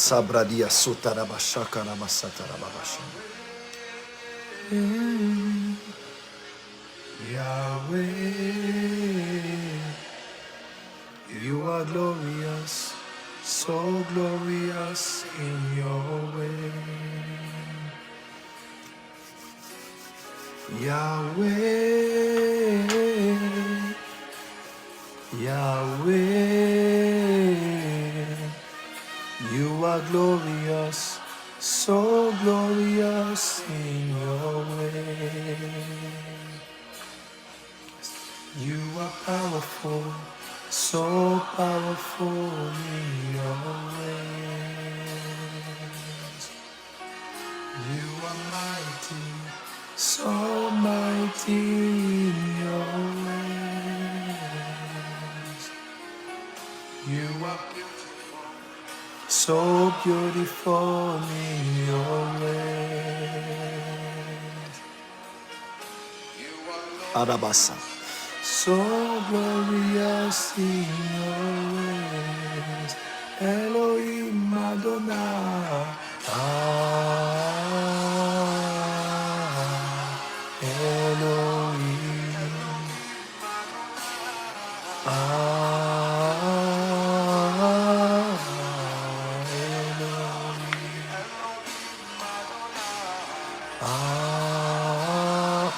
sabradia sotarabashaka rabasatarababasha. Yahweh, you are glorious, so glorious in your way. Yahweh, Yahweh, you are glorious, so glorious in your way. You are powerful, so powerful in your ways. You are mighty, so mighty in your ways. You are so beautiful in your ways. Arabasa. So glorious in your ways. Elohim Adonai. Elohim.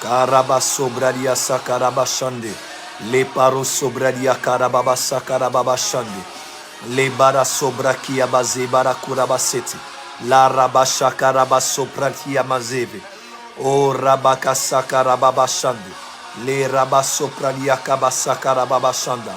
Karabasobradia sakarabashande. Le paro sobradia karababasa karababashande. Le bara sobrakia baze barakurabasete. La rabasha karabasopratia mazeve. O rabakasa karababashande. Le rabasopradia kabasa karababashanda.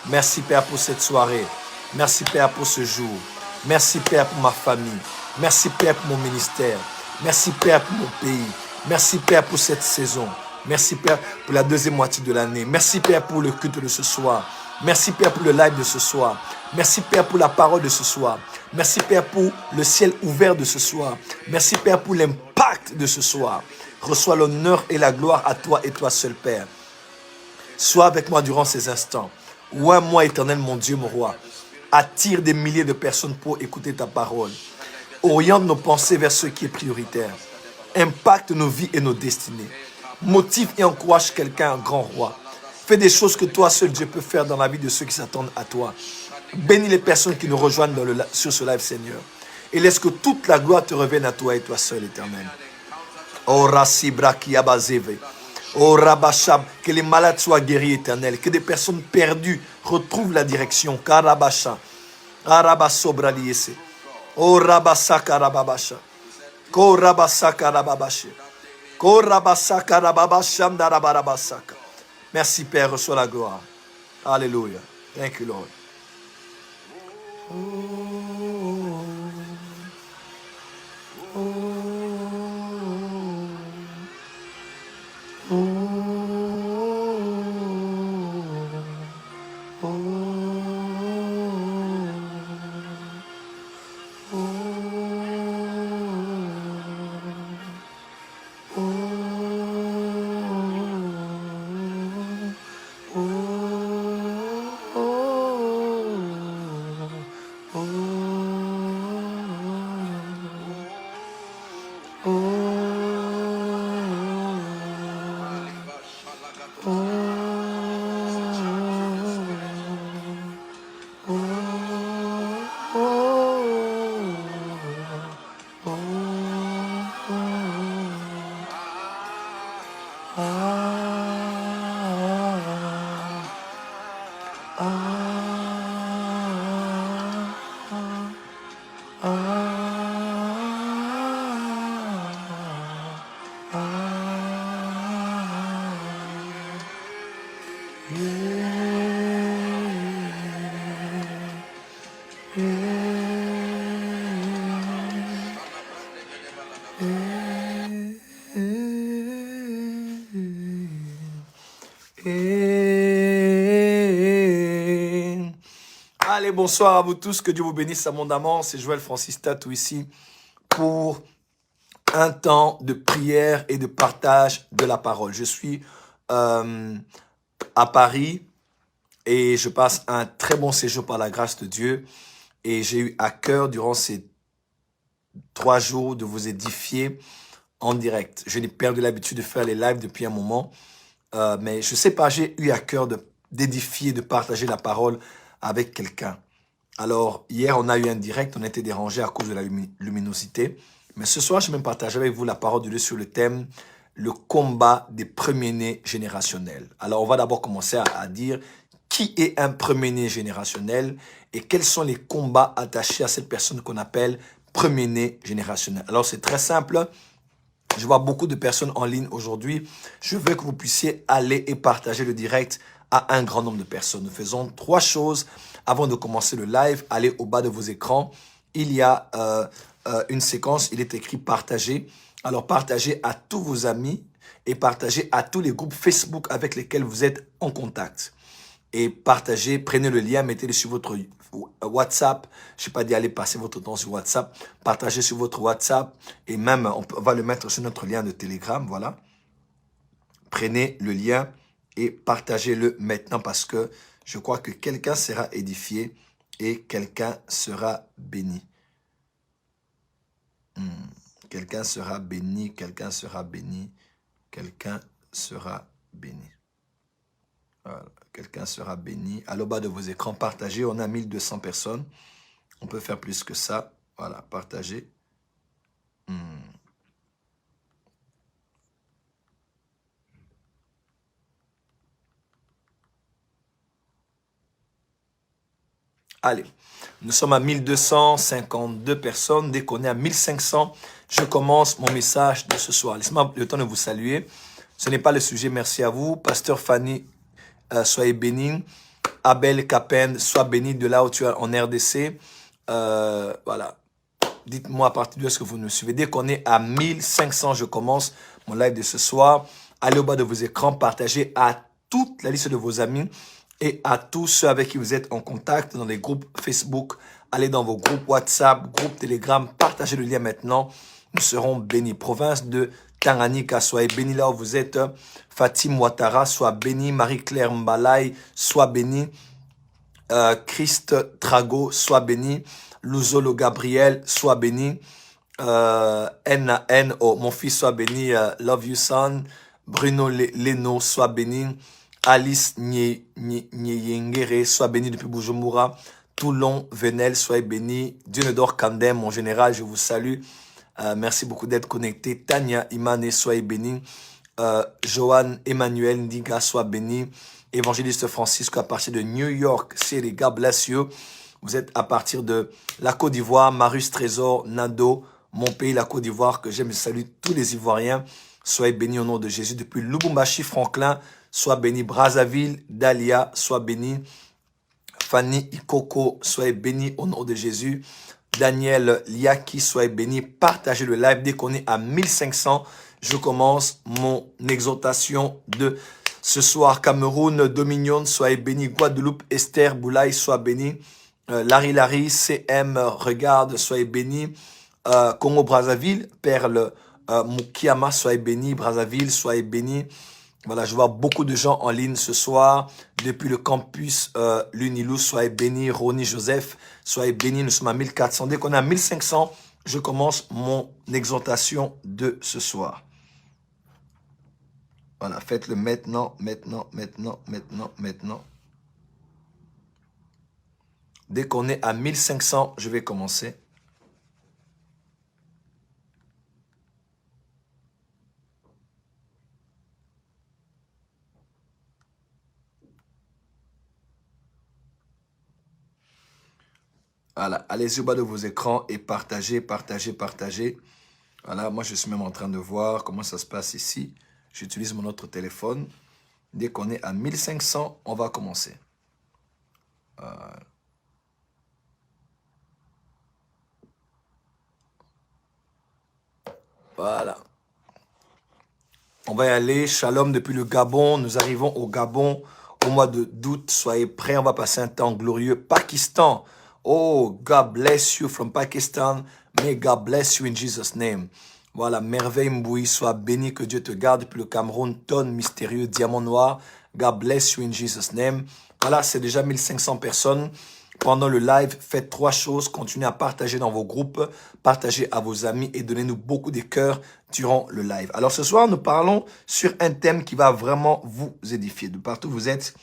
Merci Père pour cette soirée. Merci Père pour ce jour. Merci Père pour ma famille. Merci Père pour mon ministère. Merci Père pour mon pays. Merci Père pour cette saison. Merci Père pour la deuxième moitié de l'année. Merci Père pour le culte de ce soir. Merci Père pour le live de ce soir. Merci Père pour la parole de ce soir. Merci Père pour le ciel ouvert de ce soir. Merci Père pour l'impact de ce soir. Reçois l'honneur et la gloire à toi et toi seul Père. Sois avec moi durant ces instants. Oins moi éternel mon Dieu, mon roi. Attire des milliers de personnes pour écouter ta parole. Oriente nos pensées vers ce qui est prioritaire. Impacte nos vies et nos destinées. Motive et encourage quelqu'un, un grand roi. Fais des choses que toi seul Dieu peut faire dans la vie de ceux qui s'attendent à toi. Bénis les personnes qui nous rejoignent sur ce live, Seigneur. Et laisse que toute la gloire te revienne à toi et toi seul, éternel. Oh Rasibra Kiabazeve. Oh Rabashab, que les malades soient guéris, éternel. Que des personnes perdues retrouvent la direction. Karabasha. Arabasobra liese. Oh Rabasa Karababasha. Ko Rabasa Karababashe. Ko Rabasa Karababasham Darabarabasaka. Merci Père, reçois la gloire. Alléluia. Thank you, Lord. Allez, bonsoir à vous tous, que Dieu vous bénisse abondamment. C'est Joël Francis Tatou ici pour un temps de prière et de partage de la parole. Je suis à Paris et je passe un très bon séjour par la grâce de Dieu. Et j'ai eu à cœur durant ces 3 jours de vous édifier en direct. Je n'ai perdu l'habitude de faire les lives depuis un moment. Mais je sais pas, j'ai eu à cœur d'édifier, de partager la parole avec quelqu'un. Alors, hier, on a eu un direct, on a été dérangé à cause de la luminosité. Mais ce soir, je vais partager avec vous la parole de Dieu sur le thème « Le combat des premiers-nés générationnels ». Alors, on va d'abord commencer à dire qui est un premier-né générationnel et quels sont les combats attachés à cette personne qu'on appelle premier-né générationnel. Alors, c'est très simple. Je vois beaucoup de personnes en ligne aujourd'hui. Je veux que vous puissiez aller et partager le direct à un grand nombre de personnes. Nous faisons 3 choses avant de commencer le live. Allez au bas de vos écrans. Il y a une séquence, il est écrit partager. Alors partagez à tous vos amis et partagez à tous les groupes Facebook avec lesquels vous êtes en contact. Et partagez, prenez le lien, mettez-le sur votre WhatsApp. Je sais pas d'y aller passer votre temps sur WhatsApp. Partagez sur votre WhatsApp et même on va le mettre sur notre lien de Telegram. Voilà. Prenez le lien et partagez-le maintenant parce que je crois que quelqu'un sera édifié et quelqu'un sera béni. Quelqu'un sera béni, quelqu'un sera béni, quelqu'un sera béni. Voilà. Quelqu'un sera béni. À l'au bas de vos écrans, partagez. On a 1200 personnes. On peut faire plus que ça. Voilà, partagez. Allez, nous sommes à 1252 personnes. Dès qu'on est à 1500, je commence mon message de ce soir. Laissez-moi le temps de vous saluer. Ce n'est pas le sujet, merci à vous. Pasteur Fanny, soyez bénis. Abel Capen, sois béni de là où tu es en RDC. Voilà. Dites-moi à partir de ce que vous nous suivez. Dès qu'on est à 1500, je commence mon live de ce soir. Allez au bas de vos écrans, partagez à toute la liste de vos amis et à tous ceux avec qui vous êtes en contact dans les groupes Facebook. Allez dans vos groupes WhatsApp, groupes Telegram, partagez le lien maintenant. Nous serons bénis. Province de Tanganyika, soyez bénis là où vous êtes. Fatim Ouattara, sois béni. Marie-Claire Mbalaï, sois béni. Christ Trago, sois béni. Luzolo Gabriel, sois béni. N.O. Mon fils, sois béni. Love you, son. Bruno Leno, sois béni. Alice Nyengere, sois béni depuis Bujumbura. Toulon Venel, soyez béni. Dionedor Kandem, mon général, je vous salue. Merci beaucoup d'être connecté. Tania Imane, soyez béni. Johan Emmanuel Ndiga, sois béni. Évangéliste Francisco à partir de New York City, God bless you. Vous êtes à partir de la Côte d'Ivoire, Marus Trésor, Nado, mon pays, la Côte d'Ivoire, que j'aime. Je salue tous les Ivoiriens. Soyez bénis au nom de Jésus. Depuis Lubumbashi, Franklin, sois béni. Brazzaville, Dalia, sois béni. Fanny Ikoko, soyez béni au nom de Jésus. Daniel Liaki, soyez béni. Partagez le live. Dès qu'on est à 1500, je commence mon exhortation de ce soir. Cameroun, Dominion, soyez béni. Guadeloupe, Esther Boulaye, sois béni. Larry, CM, regarde, soyez béni. Congo, Brazzaville, Perle, Mukiama, soyez béni. Brazzaville, soyez béni. Voilà, je vois beaucoup de gens en ligne ce soir. Depuis le campus l'Unilou, soyez béni. Ronnie Joseph, soyez béni. Nous sommes à 1400. Dès qu'on est à 1500, je commence mon exhortation de ce soir. Voilà, faites-le maintenant. Dès qu'on est à 1500, je vais commencer. Voilà, allez-y au bas de vos écrans et partagez. Voilà, moi je suis même en train de voir comment ça se passe ici. J'utilise mon autre téléphone. Dès qu'on est à 1500, on va commencer. Voilà. On va y aller. Shalom depuis le Gabon. Nous arrivons au Gabon au mois d'août. Soyez prêts. On va passer un temps glorieux. Pakistan. Oh, God bless you from Pakistan. May God bless you in Jesus' name. Voilà, merveille Mboui, sois béni, que Dieu te garde. Depuis le Cameroun, tonne mystérieux, diamant noir. God bless you in Jesus' name. Voilà, c'est déjà 1500 personnes. pendant le live, faites 3 choses. Continuez à partager dans vos groupes, partagez à vos amis et donnez-nous beaucoup de cœurs durant le live. Alors ce soir, nous parlons sur un thème qui va vraiment vous édifier. De partout où vous êtes,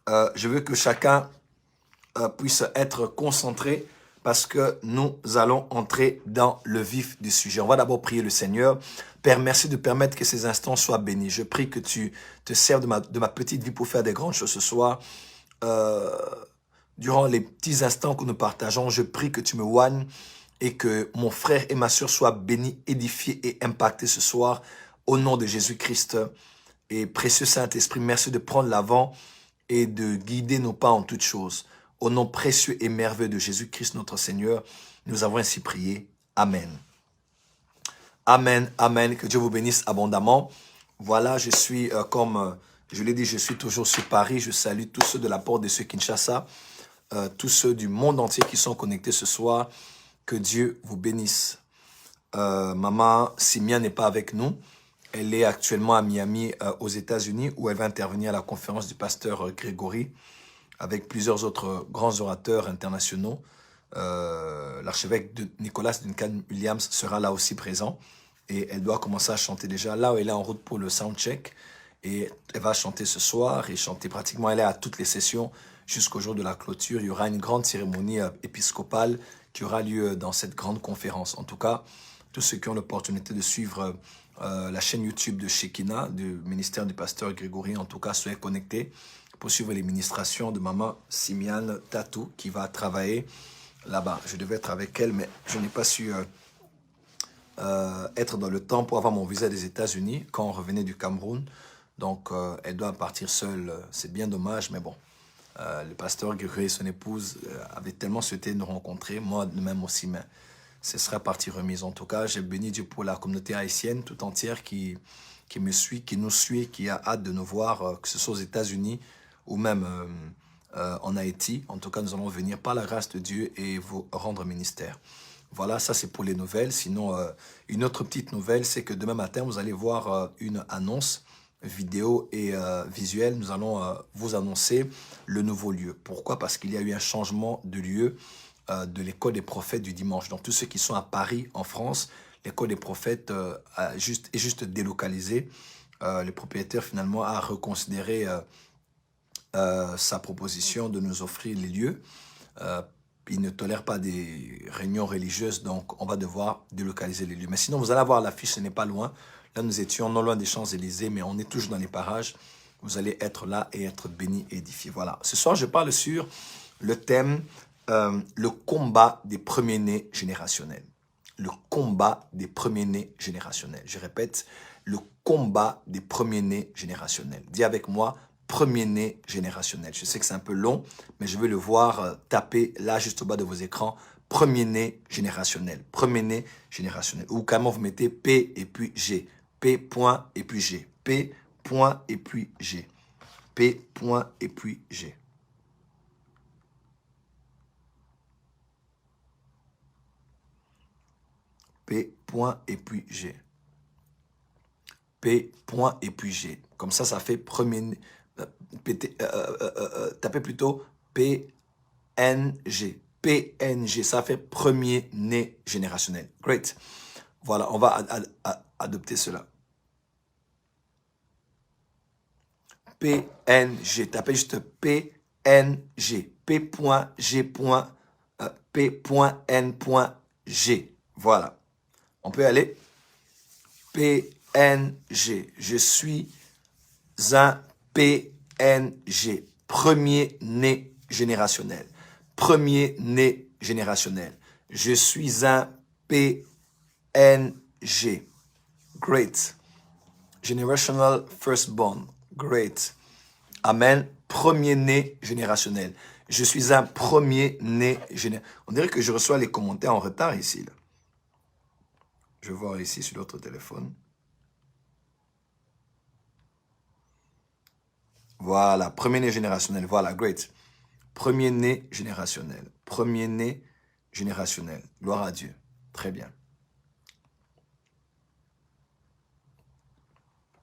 je veux que chacun puisse être concentré parce que nous allons entrer dans le vif du sujet. On va d'abord prier le Seigneur. Père, merci de permettre que ces instants soient bénis. Je prie que tu te serves de ma petite vie pour faire des grandes choses ce soir. Durant les petits instants que nous partageons, je prie que tu me oignes et que mon frère et ma soeur soient bénis, édifiés et impactés ce soir au nom de Jésus-Christ. Et précieux Saint-Esprit, merci de prendre l'avant et de guider nos pas en toutes choses. Au nom précieux et merveilleux de Jésus-Christ notre Seigneur, nous avons ainsi prié. Amen. Amen, amen. Que Dieu vous bénisse abondamment. Voilà, je suis, comme je l'ai dit, je suis toujours sur Paris. Je salue tous ceux de la porte de ceux Kinshasa, tous ceux du monde entier qui sont connectés ce soir. Que Dieu vous bénisse. Maman Simia n'est pas avec nous. Elle est actuellement à Miami, aux États-Unis, où elle va intervenir à la conférence du pasteur Grégory, avec plusieurs autres grands orateurs internationaux. L'archevêque de Nicolas Duncan Williams sera là aussi présent. Et elle doit commencer à chanter déjà. Là où elle est en route pour le soundcheck. Et elle va chanter ce soir et chanter pratiquement. Elle est à toutes les sessions jusqu'au jour de la clôture. Il y aura une grande cérémonie épiscopale qui aura lieu dans cette grande conférence. En tout cas, tous ceux qui ont l'opportunité de suivre la chaîne YouTube de Shekinah, du ministère du pasteur Grégory, en tout cas, soyez connectés pour suivre les ministrations de maman Simiane Tatou qui va travailler là-bas. Je devais être avec elle, mais je n'ai pas su être dans le temps pour avoir mon visa des États-Unis quand on revenait du Cameroun. Donc, elle doit partir seule. C'est bien dommage, mais bon. Le pasteur Grégory et son épouse avaient tellement souhaité nous rencontrer, moi de même aussi, mais ce sera partie remise. En tout cas, j'ai béni Dieu pour la communauté haïtienne tout entière qui me suit, qui nous suit, qui a hâte de nous voir, que ce soit aux États-Unis ou même en Haïti. En tout cas, nous allons venir par la grâce de Dieu et vous rendre ministère. Voilà, ça c'est pour les nouvelles. Sinon, une autre petite nouvelle, c'est que demain matin, vous allez voir une annonce vidéo et visuelle. Nous allons vous annoncer le nouveau lieu. Pourquoi? Parce qu'il y a eu un changement de lieu de l'école des prophètes du dimanche. Donc, tous ceux qui sont à Paris, en France, l'école des prophètes est juste délocalisée. Le propriétaire, finalement, a reconsidéré sa proposition de nous offrir les lieux. Il ne tolère pas des réunions religieuses, donc on va devoir délocaliser les lieux. Mais sinon, vous allez avoir l'affiche, ce n'est pas loin. Là, nous étions non loin des Champs-Élysées, mais on est toujours dans les parages. Vous allez être là et être bénis et édifiés. Voilà. Ce soir, je parle sur le thème le combat des premiers-nés générationnels. Le combat des premiers-nés générationnels. Je répète, le combat des premiers-nés générationnels. Dis avec moi, premier-né générationnel. Je sais que c'est un peu long, mais je veux le voir taper là, juste au bas de vos écrans. Premier-né générationnel. Premier-né générationnel. Ou carrément, vous mettez P et puis G. P point et puis G. P point et puis G. P point et puis G. P point et puis G. P point et puis G. Comme ça fait premier. Tapez plutôt PNG. PNG, ça fait premier-né générationnel. Great. Voilà, on va adopter cela. PNG. Tapez juste PNG. P.G.P.N.G. Voilà. On peut aller. PNG. Je suis un PNG. Premier-né générationnel. Premier-né générationnel. Je suis un PNG. Great. Generational firstborn. Great. Amen. Premier-né générationnel. Je suis un premier-né générationnel. On dirait que je reçois les commentaires en retard ici. Là. Je vais voir ici sur l'autre téléphone. Voilà, premier-né générationnel. Voilà, great. Premier-né générationnel. Premier-né générationnel. Gloire à Dieu. Très bien.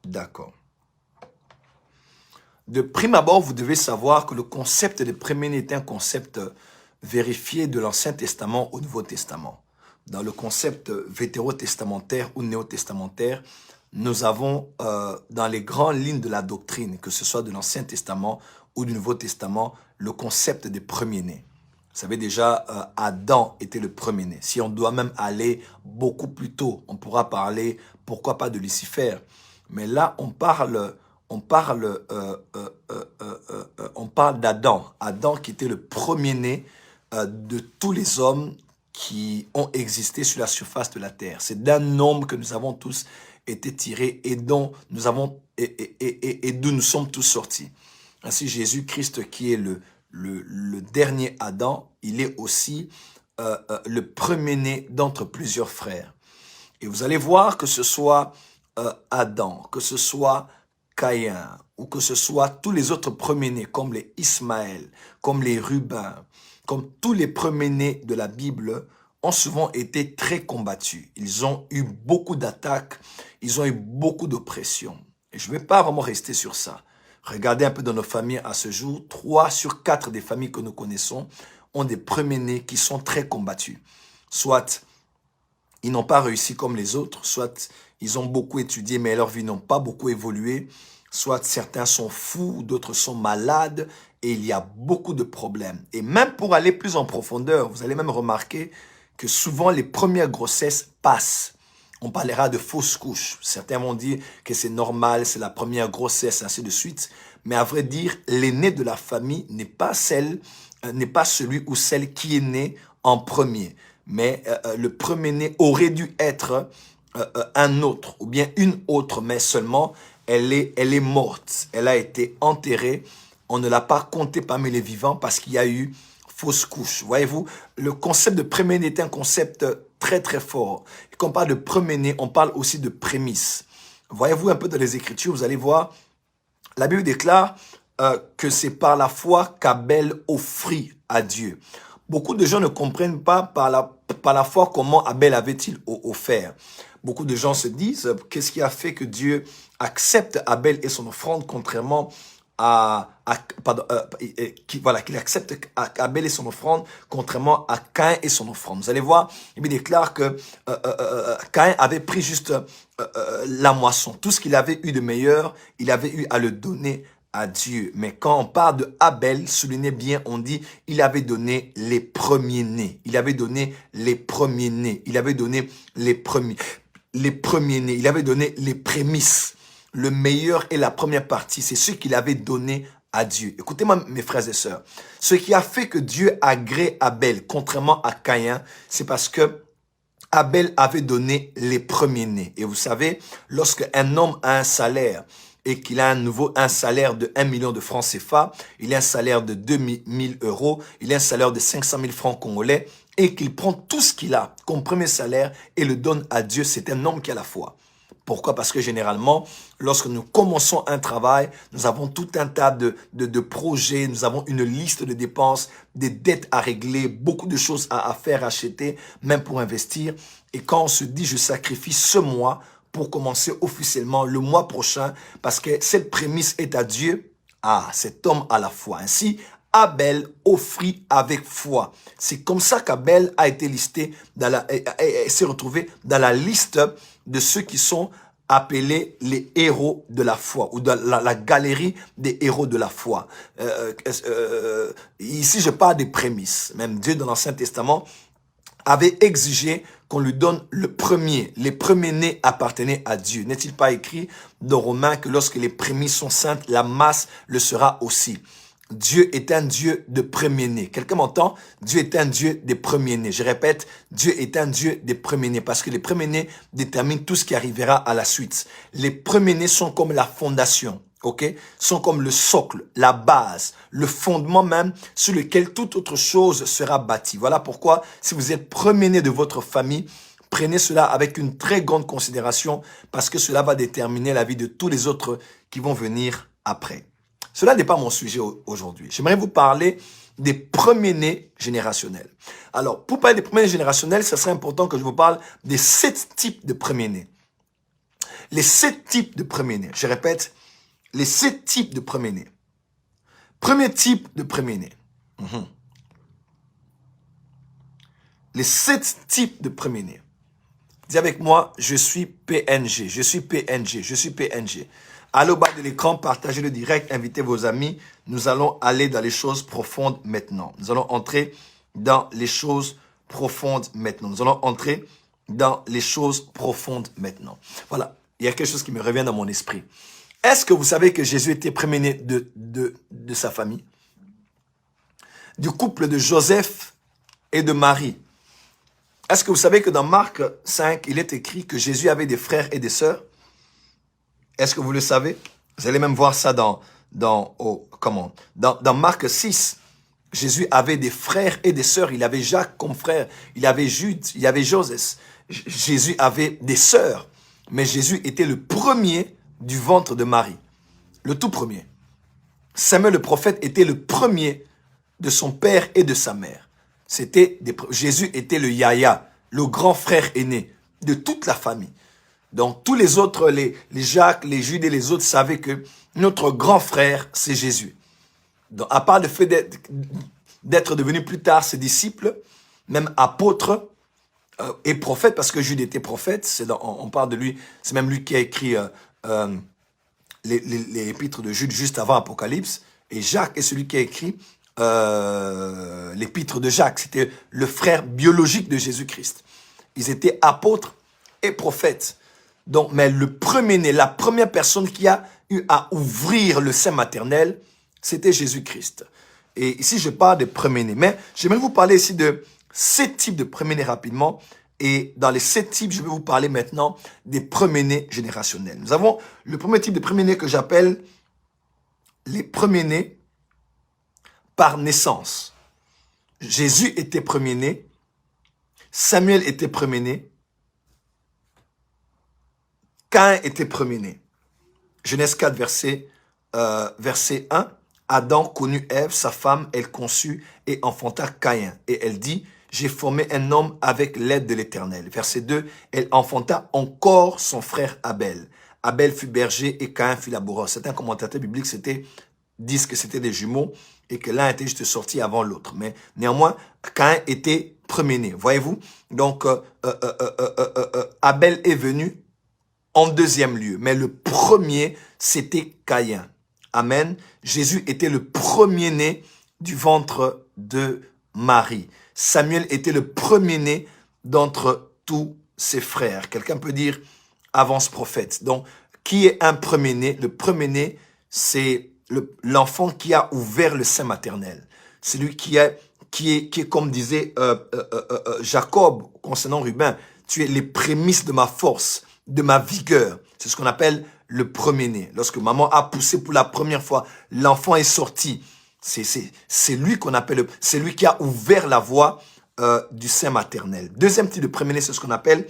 D'accord. De prime abord, vous devez savoir que le concept des premiers-nés est un concept vérifié de l'Ancien Testament au Nouveau Testament. Dans le concept vétérotestamentaire ou néotestamentaire, nous avons dans les grandes lignes de la doctrine, que ce soit de l'Ancien Testament ou du Nouveau Testament, le concept des premiers-nés. Vous savez déjà, Adam était le premier-né. Si on doit même aller beaucoup plus tôt, on pourra parler, pourquoi pas, de Lucifer. Mais là, on parle d'Adam. Adam qui était le premier-né de tous les hommes qui ont existé sur la surface de la terre. C'est d'un homme que nous avons tous été tirés et dont nous avons et d'où nous sommes tous sortis. Ainsi, Jésus-Christ qui est le dernier Adam, il est aussi le premier-né d'entre plusieurs frères. Et vous allez voir que ce soit Adam, que ce soit Caïn, ou que ce soit tous les autres premiers-nés, comme les Ismaël, comme les Ruben, comme tous les premiers-nés de la Bible, ont souvent été très combattus. Ils ont eu beaucoup d'attaques, ils ont eu beaucoup d'oppression. Et je ne vais pas vraiment rester sur ça. Regardez un peu dans nos familles à ce jour, 3 sur 4 des familles que nous connaissons ont des premiers-nés qui sont très combattus. Soit ils n'ont pas réussi comme les autres, soit ils ont beaucoup étudié mais leurs vies n'ont pas beaucoup évolué, soit certains sont fous, d'autres sont malades et il y a beaucoup de problèmes. Et même pour aller plus en profondeur, vous allez même remarquer que souvent les premières grossesses passent. On parlera de fausses couches. Certains vont dire que c'est normal, c'est la première grossesse, ainsi de suite. Mais à vrai dire, l'aîné de la famille n'est pas celui ou celle qui est né en premier. Mais le premier-né aurait dû être un autre ou bien une autre, mais seulement elle est morte. Elle a été enterrée. On ne l'a pas comptée parmi les vivants parce qu'il y a eu fausse couche. Voyez-vous, le concept de premier-né est un concept très très fort. Et quand on parle de premier-né, on parle aussi de prémisse. Voyez-vous un peu dans les Écritures, vous allez voir, la Bible déclare que c'est par la foi qu'Abel offrit à Dieu. Beaucoup de gens ne comprennent pas par la foi comment Abel avait-il offert. Beaucoup de gens se disent, qu'est-ce qui a fait que Dieu accepte Abel et son offrande contrairement qu'il accepte Abel et son offrande contrairement à Caïn et son offrande. Vous allez voir, il déclare que Caïn avait pris juste la moisson. Tout ce qu'il avait eu de meilleur, il avait eu à le donner à Dieu. Mais quand on parle de Abel, soulignez bien, on dit, il avait donné les premiers-nés. Il avait donné les premiers-nés. Il avait donné les premiers-nés. Il avait donné les prémices. Le meilleur et la première partie, c'est ce qu'il avait donné à Dieu. Écoutez-moi, mes frères et sœurs. Ce qui a fait que Dieu agrée Abel, contrairement à Caïn, c'est parce que Abel avait donné les premiers-nés. Et vous savez, lorsque un homme a un salaire et qu'il a un salaire de 1 million de francs CFA, il a un salaire de 2 000 euros, il a un salaire de 500 000 francs congolais, et qu'il prend tout ce qu'il a comme premier salaire et le donne à Dieu, c'est un homme qui a la foi. Pourquoi? Parce que généralement, lorsque nous commençons un travail, nous avons tout un tas de projets, nous avons une liste de dépenses, des dettes à régler, beaucoup de choses à faire, acheter, même pour investir. Et quand on se dit, je sacrifie ce mois pour commencer officiellement le mois prochain, parce que cette prémisse est à Dieu, cet homme a la foi. Ainsi, Abel offrit avec foi. C'est comme ça qu'Abel a été listé, s'est retrouvé dans la liste de ceux qui sont appelés les héros de la foi, ou dans la galerie des héros de la foi. Ici, je parle des prémices. Même Dieu, dans l'Ancien Testament, avait exigé qu'on lui donne le premier. Les premiers-nés appartenaient à Dieu. N'est-il pas écrit dans Romains que lorsque les prémices sont saintes, la masse le sera aussi? Dieu est un Dieu de premiers-nés. Quelqu'un m'entend? Dieu est un Dieu des premiers-nés. Je répète, Dieu est un Dieu des premiers-nés parce que les premiers-nés déterminent tout ce qui arrivera à la suite. Les premiers-nés sont comme la fondation, ok? Sont comme le socle, la base, le fondement même sur lequel toute autre chose sera bâtie. Voilà pourquoi, si vous êtes premier-né de votre famille, prenez cela avec une très grande considération parce que cela va déterminer la vie de tous les autres qui vont venir après. Cela n'est pas mon sujet aujourd'hui. J'aimerais vous parler des premiers-nés générationnels. Alors, pour parler des premiers-nés générationnels, ça serait important que je vous parle des 7 types de premiers-nés. Les 7 types de premiers-nés. Je répète, les 7 types de premiers-nés. Premier type de premier-né. Les 7 types de premier-né. Dis avec moi, je suis PNG, je suis PNG, je suis PNG. Allez au bas de l'écran, partagez le direct, invitez vos amis. Nous allons aller dans les choses profondes maintenant. Nous allons entrer dans les choses profondes maintenant. Nous allons entrer dans les choses profondes maintenant. Voilà, il y a quelque chose qui me revient dans mon esprit. Est-ce que vous savez que Jésus était premier-né de sa famille? Du couple de Joseph et de Marie. Est-ce que vous savez que dans Marc 5, il est écrit que Jésus avait des frères et des sœurs? Est-ce que vous le savez? Vous allez même voir ça dans Marc 6. Jésus avait des frères et des sœurs. Il avait Jacques comme frère. Il avait Jude. Il avait Joseph. Jésus avait des sœurs. Mais Jésus était le premier du ventre de Marie. Le tout premier. Samuel le prophète était le premier de son père et de sa mère. Jésus était le Yahya, le grand frère aîné de toute la famille. Donc tous les autres, les Jacques, les Judes et les autres savaient que notre grand frère, c'est Jésus. Donc, à part le fait d'être devenu plus tard ses disciples, même apôtres et prophètes, parce que Jude était prophète, on parle de lui, c'est même lui qui a écrit les épîtres de Jude juste avant Apocalypse, et Jacques est celui qui a écrit l'épître de Jacques. C'était le frère biologique de Jésus-Christ. Ils étaient apôtres et prophètes. Donc, mais le premier-né, la première personne qui a eu à ouvrir le sein maternel, c'était Jésus-Christ. Et ici, je parle de premier-né. Mais j'aimerais vous parler ici de 7 types de premiers-nés rapidement. Et dans les 7 types, je vais vous parler maintenant des premiers-nés générationnels. Nous avons le premier type de premier-nés que j'appelle les premiers-nés par naissance. Jésus était premier-né. Samuel était premier-né. Caïn était premier-né. Genèse 4, verset 1. Adam connut Ève, sa femme, elle conçut et enfanta Caïn. Et elle dit, j'ai formé un homme avec l'aide de l'Éternel. Verset 2, elle enfanta encore son frère Abel. Abel fut berger et Caïn fut laboureur. Certains commentateurs bibliques disent que c'était des jumeaux et que l'un était juste sorti avant l'autre. Mais néanmoins, Caïn était premier-né. Voyez-vous? Donc, Abel est venu en deuxième lieu. Mais le premier, c'était Caïn. Amen. Jésus était le premier-né du ventre de Marie. Samuel était le premier-né d'entre tous ses frères. Quelqu'un peut dire avance prophète. Donc, qui est un premier-né? Le premier-né, c'est l'enfant qui a ouvert le sein maternel. C'est lui qui est comme disait Jacob concernant Ruben, tu es les prémices de ma force, de ma vigueur. C'est ce qu'on appelle le premier-né. Lorsque maman a poussé pour la première fois, l'enfant est sorti. C'est lui qu'on appelle, c'est lui qui a ouvert la voie du sein maternel. Deuxième type de premier-né, c'est ce qu'on appelle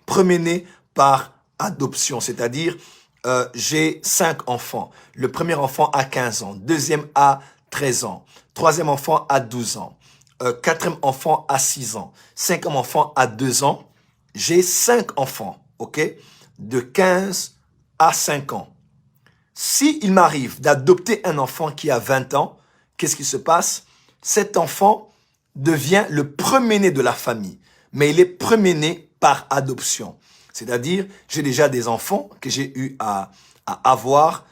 premier-né par adoption. C'est-à-dire, j'ai 5 enfants. Le premier enfant a 15 ans. Deuxième a 13 ans. Troisième enfant a 12 ans. Quatrième enfant a 6 ans. Cinquième enfant a 2 ans. J'ai 5 enfants, ok? De 15 à 5 ans. Si il m'arrive d'adopter un enfant qui a 20 ans, qu'est-ce qui se passe? Cet enfant devient le premier-né de la famille, mais il est premier-né par adoption. C'est-à-dire, j'ai déjà des enfants que j'ai eu à avoir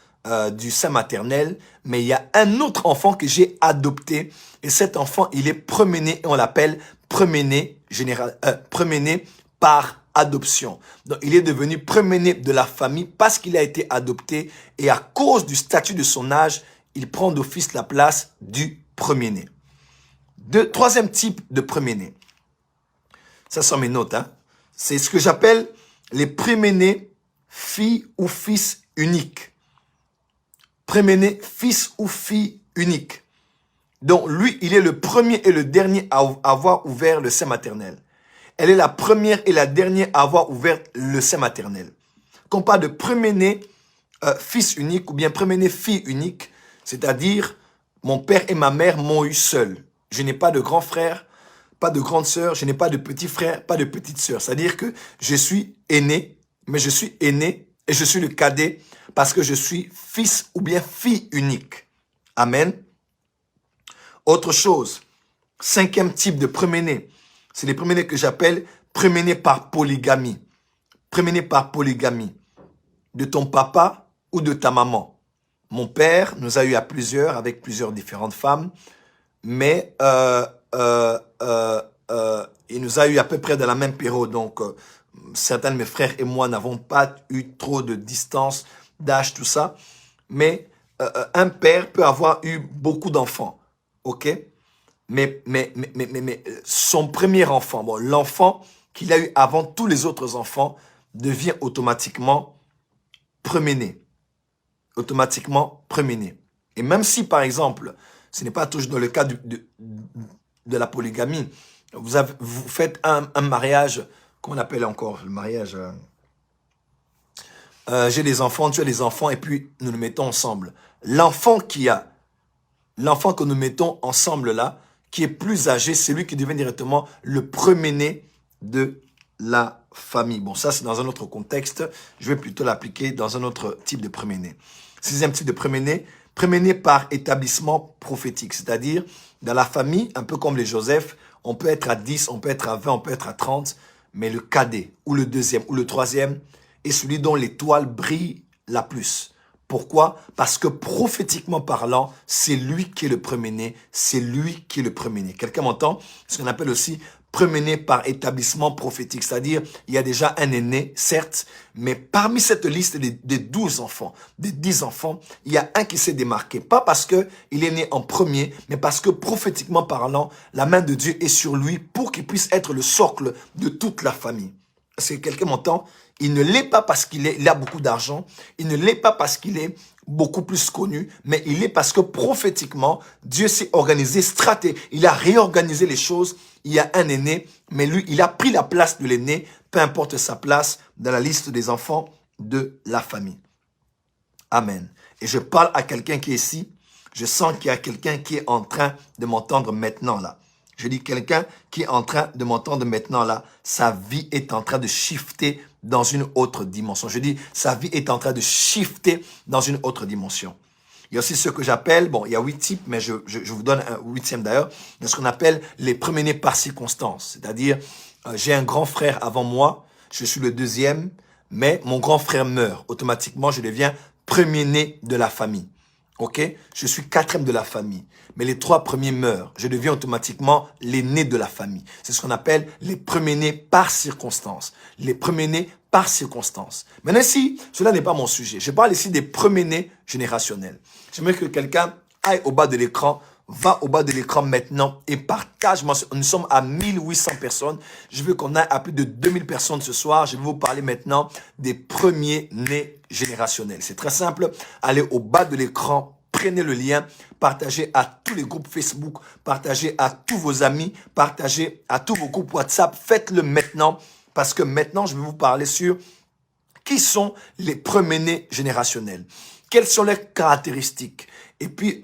du sein maternel, mais il y a un autre enfant que j'ai adopté, et cet enfant, il est premier-né, et on l'appelle premier-né par adoption. Donc, il est devenu premier-né de la famille parce qu'il a été adopté et à cause du statut de son âge, il prend d'office la place du premier-né. Troisième type de premier-né. Ça sont mes notes, hein. C'est ce que j'appelle les premiers-nés filles ou fils uniques. Premier-né fils ou fille unique. Donc, lui, il est le premier et le dernier à avoir ouvert le sein maternel. Elle est la première et la dernière à avoir ouvert le sein maternel. Quand on parle de premier-né fils unique ou bien premier-né fille unique, c'est-à-dire mon père et ma mère m'ont eu seul. Je n'ai pas de grand frère, pas de grande sœur, je n'ai pas de petit frère, pas de petite sœur. C'est-à-dire que je suis aîné, mais je suis aîné et je suis le cadet parce que je suis fils ou bien fille unique. Amen. Autre chose, cinquième type de premier-né, c'est les premiers-nés que j'appelle premier-né par polygamie. Premier-né par polygamie. De ton papa ou de ta maman. Mon père nous a eu à plusieurs, avec plusieurs différentes femmes, mais il nous a eu à peu près dans la même période. Donc, certains de mes frères et moi n'avons pas eu trop de distance, d'âge, tout ça. Mais un père peut avoir eu beaucoup d'enfants, ok? Mais son premier enfant, bon, l'enfant qu'il a eu avant tous les autres enfants, devient automatiquement premier-né. Automatiquement premier-né. Et même si, par exemple, ce n'est pas toujours dans le cas de la polygamie, vous faites un mariage, qu'on appelle encore le mariage, j'ai des enfants, tu as des enfants, et puis nous nous mettons ensemble. L'enfant que nous mettons ensemble là, qui est plus âgé, c'est lui qui devient directement le premier-né de la famille. Bon, ça c'est dans un autre contexte, je vais plutôt l'appliquer dans un autre type de premier-né. Sixième type de premier-né par établissement prophétique, c'est-à-dire dans la famille, un peu comme les Joseph, on peut être à 10, on peut être à 20, on peut être à 30, mais le cadet, ou le deuxième, ou le troisième, est celui dont l'étoile brille la plus. Pourquoi? Parce que prophétiquement parlant, c'est lui qui est le premier-né, c'est lui qui est le premier-né. Quelqu'un m'entend? Ce qu'on appelle aussi premier-né par établissement prophétique, c'est-à-dire il y a déjà un aîné, certes, mais parmi cette liste des 12 enfants, des 10 enfants, il y a un qui s'est démarqué. Pas parce qu'il est né en premier, mais parce que prophétiquement parlant, la main de Dieu est sur lui pour qu'il puisse être le socle de toute la famille. Est-ce que quelqu'un m'entend? Il ne l'est pas parce qu'il a beaucoup d'argent, il ne l'est pas parce qu'il est beaucoup plus connu, mais il est parce que prophétiquement, Dieu s'est organisé, il a réorganisé les choses. Il y a un aîné, mais lui, il a pris la place de l'aîné, peu importe sa place dans la liste des enfants de la famille. Amen. Et je parle à quelqu'un qui est ici, je sens qu'il y a quelqu'un qui est en train de m'entendre maintenant là. Je dis quelqu'un qui est en train de m'entendre maintenant là, sa vie est en train de shifter dans une autre dimension. Je dis, sa vie est en train de shifter dans une autre dimension. Il y a aussi ce que j'appelle, bon, il y a 8 types, mais je vous donne un 8e d'ailleurs, de ce qu'on appelle les premiers-nés par circonstance. C'est-à-dire, j'ai un grand frère avant moi, je suis le deuxième, mais mon grand frère meurt. Automatiquement, je deviens premier-né de la famille. Ok? Je suis 4e de la famille. Mais les 3 premiers meurent. Je deviens automatiquement l'aîné de la famille. C'est ce qu'on appelle les premiers-nés par circonstance. Les premiers-nés par circonstance. Maintenant ici, cela n'est pas mon sujet. Je parle ici des premiers-nés générationnels. J'aimerais que quelqu'un aille au bas de l'écran, va au bas de l'écran maintenant et partage. Nous sommes à 1800 personnes. Je veux qu'on aille à plus de 2000 personnes ce soir. Je vais vous parler maintenant des premiers-nés générationnels. C'est très simple. Allez au bas de l'écran. Prenez le lien, partagez à tous les groupes Facebook, partagez à tous vos amis, partagez à tous vos groupes WhatsApp. Faites-le maintenant parce que maintenant, je vais vous parler sur qui sont les premiers-nés générationnels. Quelles sont leurs caractéristiques? Et puis,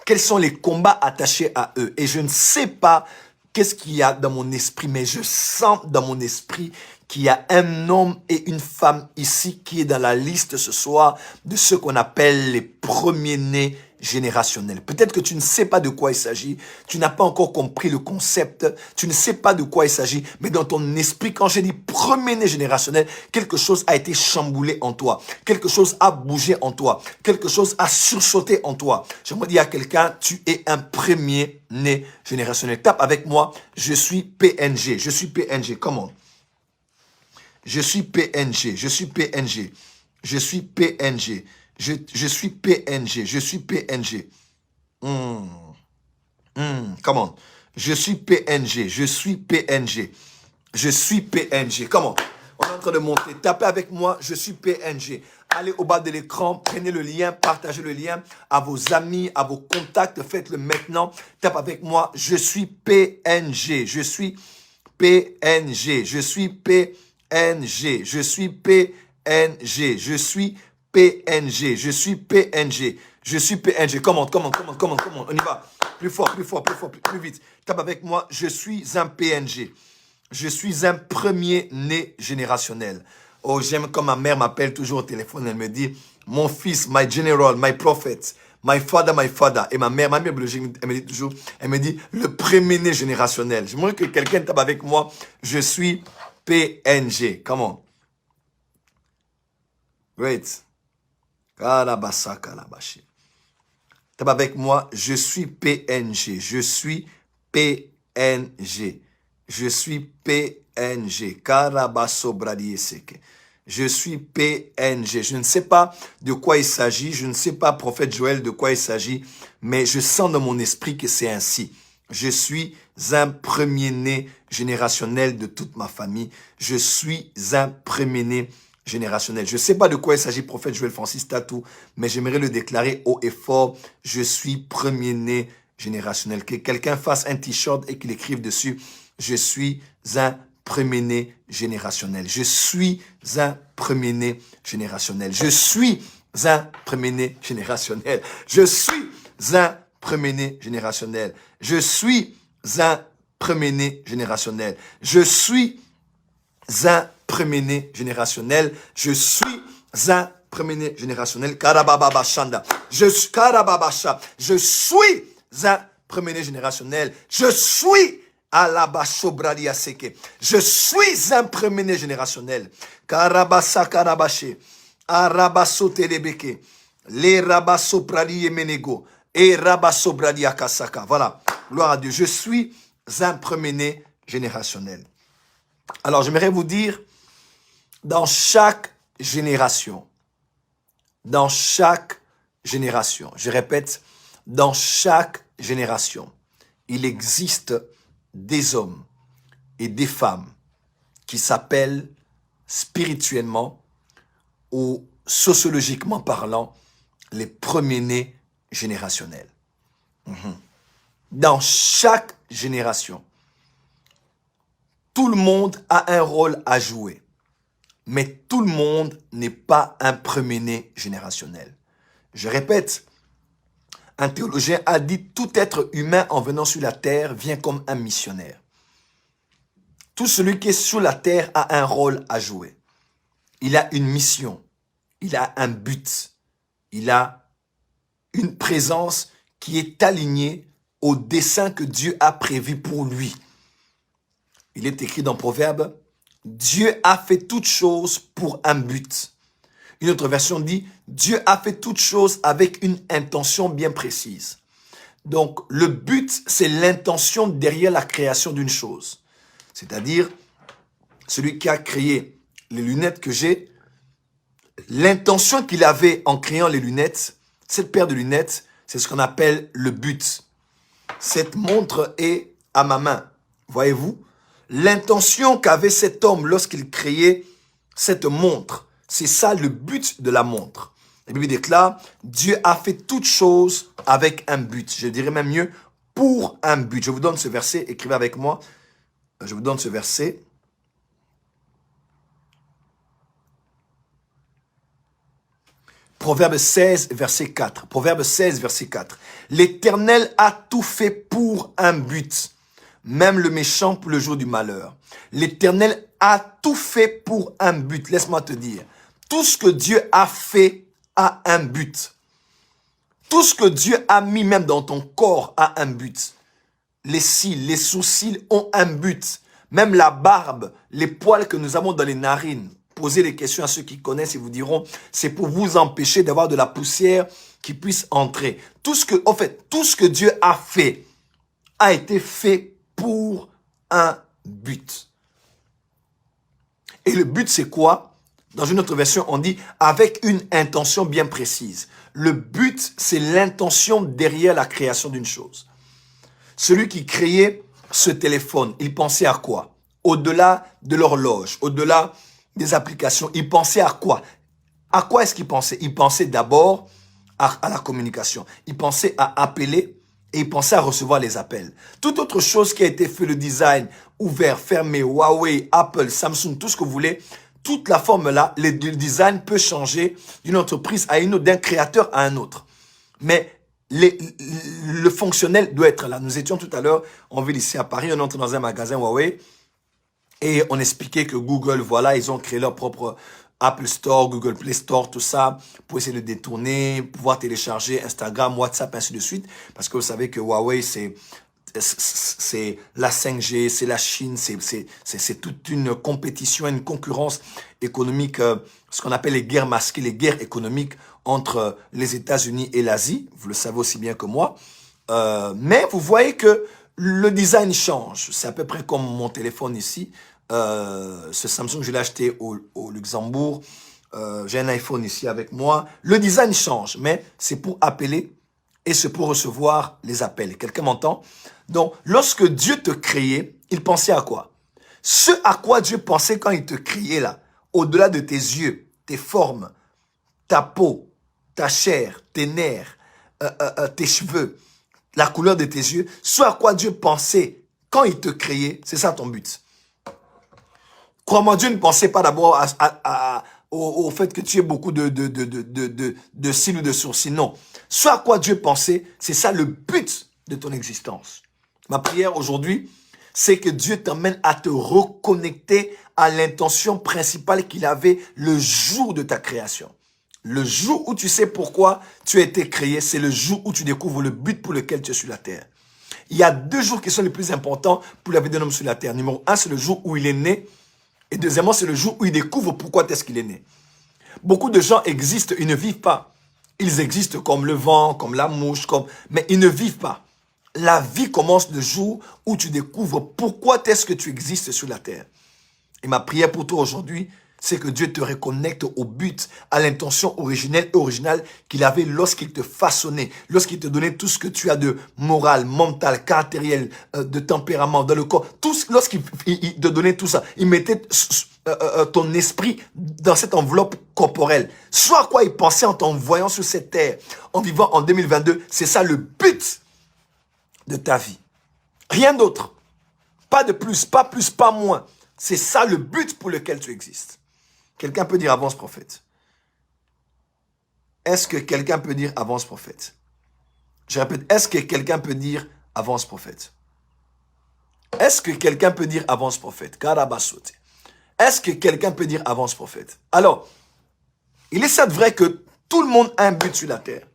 quels sont les combats attachés à eux? Et je ne sais pas qu'est-ce qu'il y a dans mon esprit, mais je sens dans mon esprit qu'il y a un homme et une femme ici qui est dans la liste ce soir de ce qu'on appelle les premiers-nés générationnels. Peut-être que tu ne sais pas de quoi il s'agit, tu n'as pas encore compris le concept, tu ne sais pas de quoi il s'agit, mais dans ton esprit, quand j'ai dit premier-né générationnel, quelque chose a été chamboulé en toi, quelque chose a bougé en toi, quelque chose a sursauté en toi. J'aimerais dire à quelqu'un, tu es un premier-né générationnel. Tape avec moi, je suis PNG, je suis PNG, comment? Je suis PNG, je suis PNG, je suis PNG, je suis PNG, je suis PNG. Comment? Je suis PNG, je suis PNG, je suis PNG. Comment? On est en train de monter. Tapez avec moi, je suis PNG. Allez au bas de l'écran, prenez le lien, partagez le lien à vos amis, à vos contacts. Faites-le maintenant. Tape avec moi, je suis PNG, je suis PNG, je suis PNG. Je suis PNG, je suis PNG, je suis PNG, je suis PNG. Comment, on y va. Plus fort, plus vite. Tape avec moi, je suis un PNG. Je suis un premier-né générationnel. Oh, j'aime quand ma mère m'appelle toujours au téléphone, elle me dit, mon fils, my general, my prophet, My father. Et ma mère biologique, elle me dit toujours, elle me dit, le premier-né générationnel. J'aimerais que quelqu'un tape avec moi, je suis PNG. Come on. Great. Kalabasa, kalabashi. Tape avec moi, je suis PNG. Je suis PNG. Je suis PNG. Karabaso bradieseke. Je suis PNG. Je ne sais pas de quoi il s'agit. Je ne sais pas, prophète Joël, de quoi il s'agit. Mais je sens dans mon esprit que c'est ainsi. Je suis un premier-né générationnel de toute ma famille. Je suis un premier-né générationnel. Je ne sais pas de quoi il s'agit, prophète Joël Francis Tatou, mais j'aimerais le déclarer haut et fort. Je suis premier-né générationnel. Que quelqu'un fasse un t-shirt et qu'il écrive dessus. Je suis un premier-né générationnel. Je suis un premier-né générationnel. Je suis un premier-né générationnel. Je suis un premier-né générationnel. Je suis un premier-né générationnel. Je suis un premier-né générationnel. Je suis un premier-né générationnel. Karababa Shanda. Je suis Karababasha. Je suis un premier-né générationnel. Je suis Alabasobradiaseke. Je suis un premier-né générationnel. Karabasa Karabaché. Arabaso Telebeke. Les Rabasopradi et Menego. Et Rabasobradia Kasaka. Voilà. Gloire à Dieu. Je suis un premier-né générationnel. Alors, j'aimerais vous dire, dans chaque génération, je répète, dans chaque génération, il existe des hommes et des femmes qui s'appellent spirituellement ou sociologiquement parlant les premiers-nés générationnels. Dans chaque génération, tout le monde a un rôle à jouer, mais tout le monde n'est pas un premier-né générationnel. Je répète, un théologien a dit « Tout être humain en venant sur la terre vient comme un missionnaire ». Tout celui qui est sur la terre a un rôle à jouer. Il a une mission, il a un but, il a une présence qui est alignée au dessein que Dieu a prévu pour lui. Il est écrit dans Proverbe, « Dieu a fait toutes choses pour un but ». Une autre version dit, Dieu a fait toutes choses avec une intention bien précise. Donc, le but, c'est l'intention derrière la création d'une chose. C'est-à-dire, celui qui a créé les lunettes que j'ai, l'intention qu'il avait en créant les lunettes, cette paire de lunettes, c'est ce qu'on appelle le but. Cette montre est à ma main. Voyez-vous? L'intention qu'avait cet homme lorsqu'il créait cette montre, c'est ça le but de la montre. La Bible déclare, Dieu a fait toutes choses avec un but. Je dirais même mieux, pour un but. Je vous donne ce verset, écrivez avec moi. Je vous donne ce verset. Proverbe 16, verset 4. Proverbe 16, verset 4. L'Éternel a tout fait pour un but, même le méchant pour le jour du malheur. L'Éternel a tout fait pour un but. Laisse-moi te dire, tout ce que Dieu a fait a un but. Tout ce que Dieu a mis même dans ton corps a un but. Les cils, les sourcils ont un but. Même la barbe, les poils que nous avons dans les narines. Posez des questions à ceux qui connaissent et vous diront, c'est pour vous empêcher d'avoir de la poussière qui puisse entrer. Tout ce que Dieu a été fait pour un but. Et le but, c'est quoi? Dans une autre version, on dit avec une intention bien précise. Le but, c'est l'intention derrière la création d'une chose. Celui qui créait ce téléphone, il pensait à quoi? Au-delà de l'horloge, au-delà des applications, il pensait à quoi? À quoi est-ce qu'il pensait? Il pensait d'abord à la communication. Il pensait à appeler et il pensait à recevoir les appels. Toute autre chose qui a été fait, le design, ouvert, fermé, Huawei, Apple, Samsung, tout ce que vous voulez, toute la forme là, le design peut changer d'une entreprise à une autre, d'un créateur à un autre. Mais le fonctionnel doit être là. Nous étions tout à l'heure en ville ici à Paris, on entre dans un magasin Huawei et on expliquait que Google, voilà, ils ont créé leur propre Apple Store, Google Play Store, tout ça, pour essayer de détourner, pouvoir télécharger Instagram, WhatsApp, ainsi de suite. Parce que vous savez que Huawei, c'est la 5G, c'est la Chine, c'est toute une compétition, une concurrence économique, ce qu'on appelle les guerres masquées, les guerres économiques entre les États-Unis et l'Asie. Vous le savez aussi bien que moi. Mais vous voyez que le design change. C'est à peu près comme mon téléphone ici. Ce Samsung, je l'ai acheté au Luxembourg. J'ai un iPhone ici avec moi. Le design change, mais c'est pour appeler et c'est pour recevoir les appels. Quelqu'un m'entend? Donc, lorsque Dieu te créait, il pensait à quoi? Ce à quoi Dieu pensait quand il te créait là, au-delà de tes yeux, tes formes, ta peau, ta chair, tes nerfs, tes cheveux, la couleur de tes yeux, ce à quoi Dieu pensait quand il te créait, c'est ça ton but. Crois-moi, Dieu ne pensait pas d'abord au fait que tu aies beaucoup de cils ou de sourcils. Non. Ce à quoi Dieu pensait, c'est ça le but de ton existence. Ma prière aujourd'hui, c'est que Dieu t'emmène à te reconnecter à l'intention principale qu'il avait le jour de ta création. Le jour où tu sais pourquoi tu as été créé, c'est le jour où tu découvres le but pour lequel tu es sur la terre. Il y a 2 jours qui sont les plus importants pour la vie d'un homme sur la terre. Numéro 1, c'est le jour où il est né. Et deuxièmement, c'est le jour où il découvre pourquoi est-ce qu'il est né. Beaucoup de gens existent, ils ne vivent pas. Ils existent comme le vent, comme la mouche, mais ils ne vivent pas. La vie commence le jour où tu découvres pourquoi est-ce que tu existes sur la terre. Et ma prière pour toi aujourd'hui, c'est que Dieu te reconnecte au but, à l'intention originale qu'il avait lorsqu'il te façonnait, lorsqu'il te donnait tout ce que tu as de moral, mental, caractériel, de tempérament dans le corps. Lorsqu'il te donnait tout ça, il mettait ton esprit dans cette enveloppe corporelle. Soit à quoi il pensait en t'envoyant sur cette terre, en vivant en 2022, c'est ça le but de ta vie. Rien d'autre. Pas de plus, pas moins. C'est ça le but pour lequel tu existes. Quelqu'un peut dire avance prophète. Est-ce que quelqu'un peut dire avance prophète? Je répète, est-ce que quelqu'un peut dire avance prophète? Est-ce que quelqu'un peut dire avance prophète? Karabasote. Est-ce que quelqu'un peut dire avance prophète? Alors, il est certes vrai que tout le monde a un but sur la terre.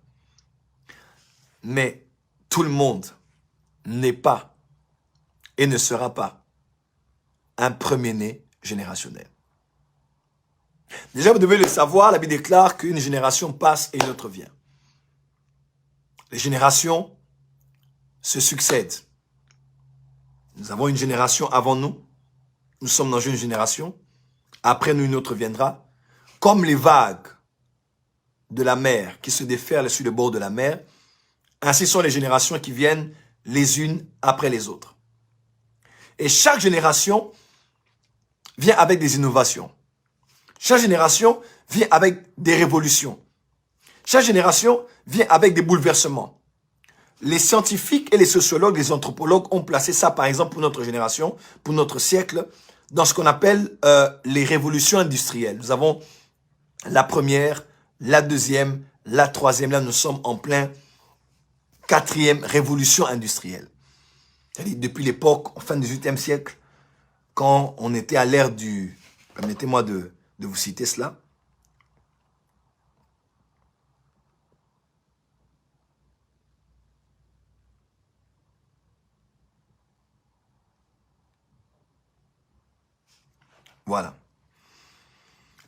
Mais tout le monde n'est pas et ne sera pas un premier-né générationnel. Déjà, vous devez le savoir, la Bible déclare qu'une génération passe et une autre vient. Les générations se succèdent. Nous avons une génération avant nous. Nous sommes dans une génération. Après nous, une autre viendra. Comme les vagues de la mer qui se déferlent sur le bord de la mer, ainsi sont les générations qui viennent les unes après les autres. Et chaque génération vient avec des innovations. Chaque génération vient avec des révolutions. Chaque génération vient avec des bouleversements. Les scientifiques et les sociologues, les anthropologues ont placé ça, par exemple, pour notre génération, pour notre siècle, dans ce qu'on appelle les révolutions industrielles. Nous avons la première, la deuxième, la troisième. Là, nous sommes en plein 4e révolution industrielle. C'est-à-dire depuis l'époque, en fin du XVIIIe siècle, quand on était à l'ère du... Permettez-moi de vous citer cela. Voilà.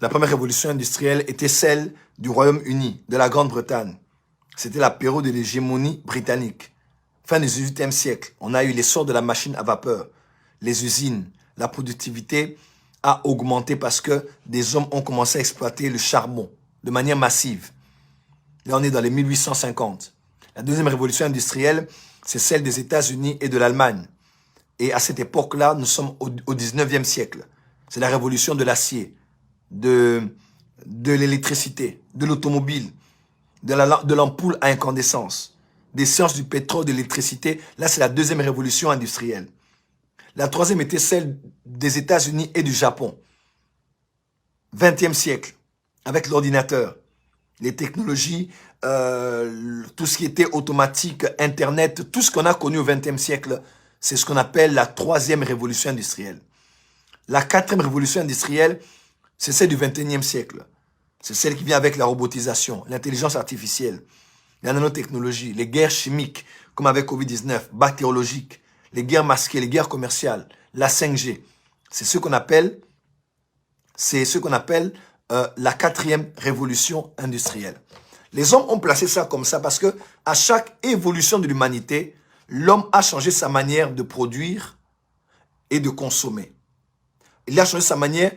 La première révolution industrielle était celle du Royaume-Uni, de la Grande-Bretagne. C'était la période de l'hégémonie britannique. Fin du XVIIIe siècle, on a eu l'essor de la machine à vapeur, les usines, la productivité a augmenté parce que des hommes ont commencé à exploiter le charbon de manière massive. Là, on est dans les 1850. La deuxième révolution industrielle, c'est celle des États-Unis et de l'Allemagne. Et à cette époque-là, nous sommes au 19e siècle. C'est la révolution de l'acier, de l'électricité, de l'automobile, de l'ampoule à incandescence, des sciences du pétrole, de l'électricité. Là, c'est la deuxième révolution industrielle. La troisième était celle des États-Unis et du Japon. 20e siècle, avec l'ordinateur, les technologies, tout ce qui était automatique, Internet, tout ce qu'on a connu au 20e siècle, c'est ce qu'on appelle la troisième révolution industrielle. La 4e révolution industrielle, C'est celle du 21e siècle. C'est celle qui vient avec la robotisation, l'intelligence artificielle, la nanotechnologie, les guerres chimiques, comme avec Covid-19, bactériologiques, les guerres masquées, les guerres commerciales, la 5G. C'est ce qu'on appelle, la 4e révolution industrielle. Les hommes ont placé ça comme ça parce que à chaque évolution de l'humanité, l'homme a changé sa manière de produire et de consommer. Il a changé sa manière,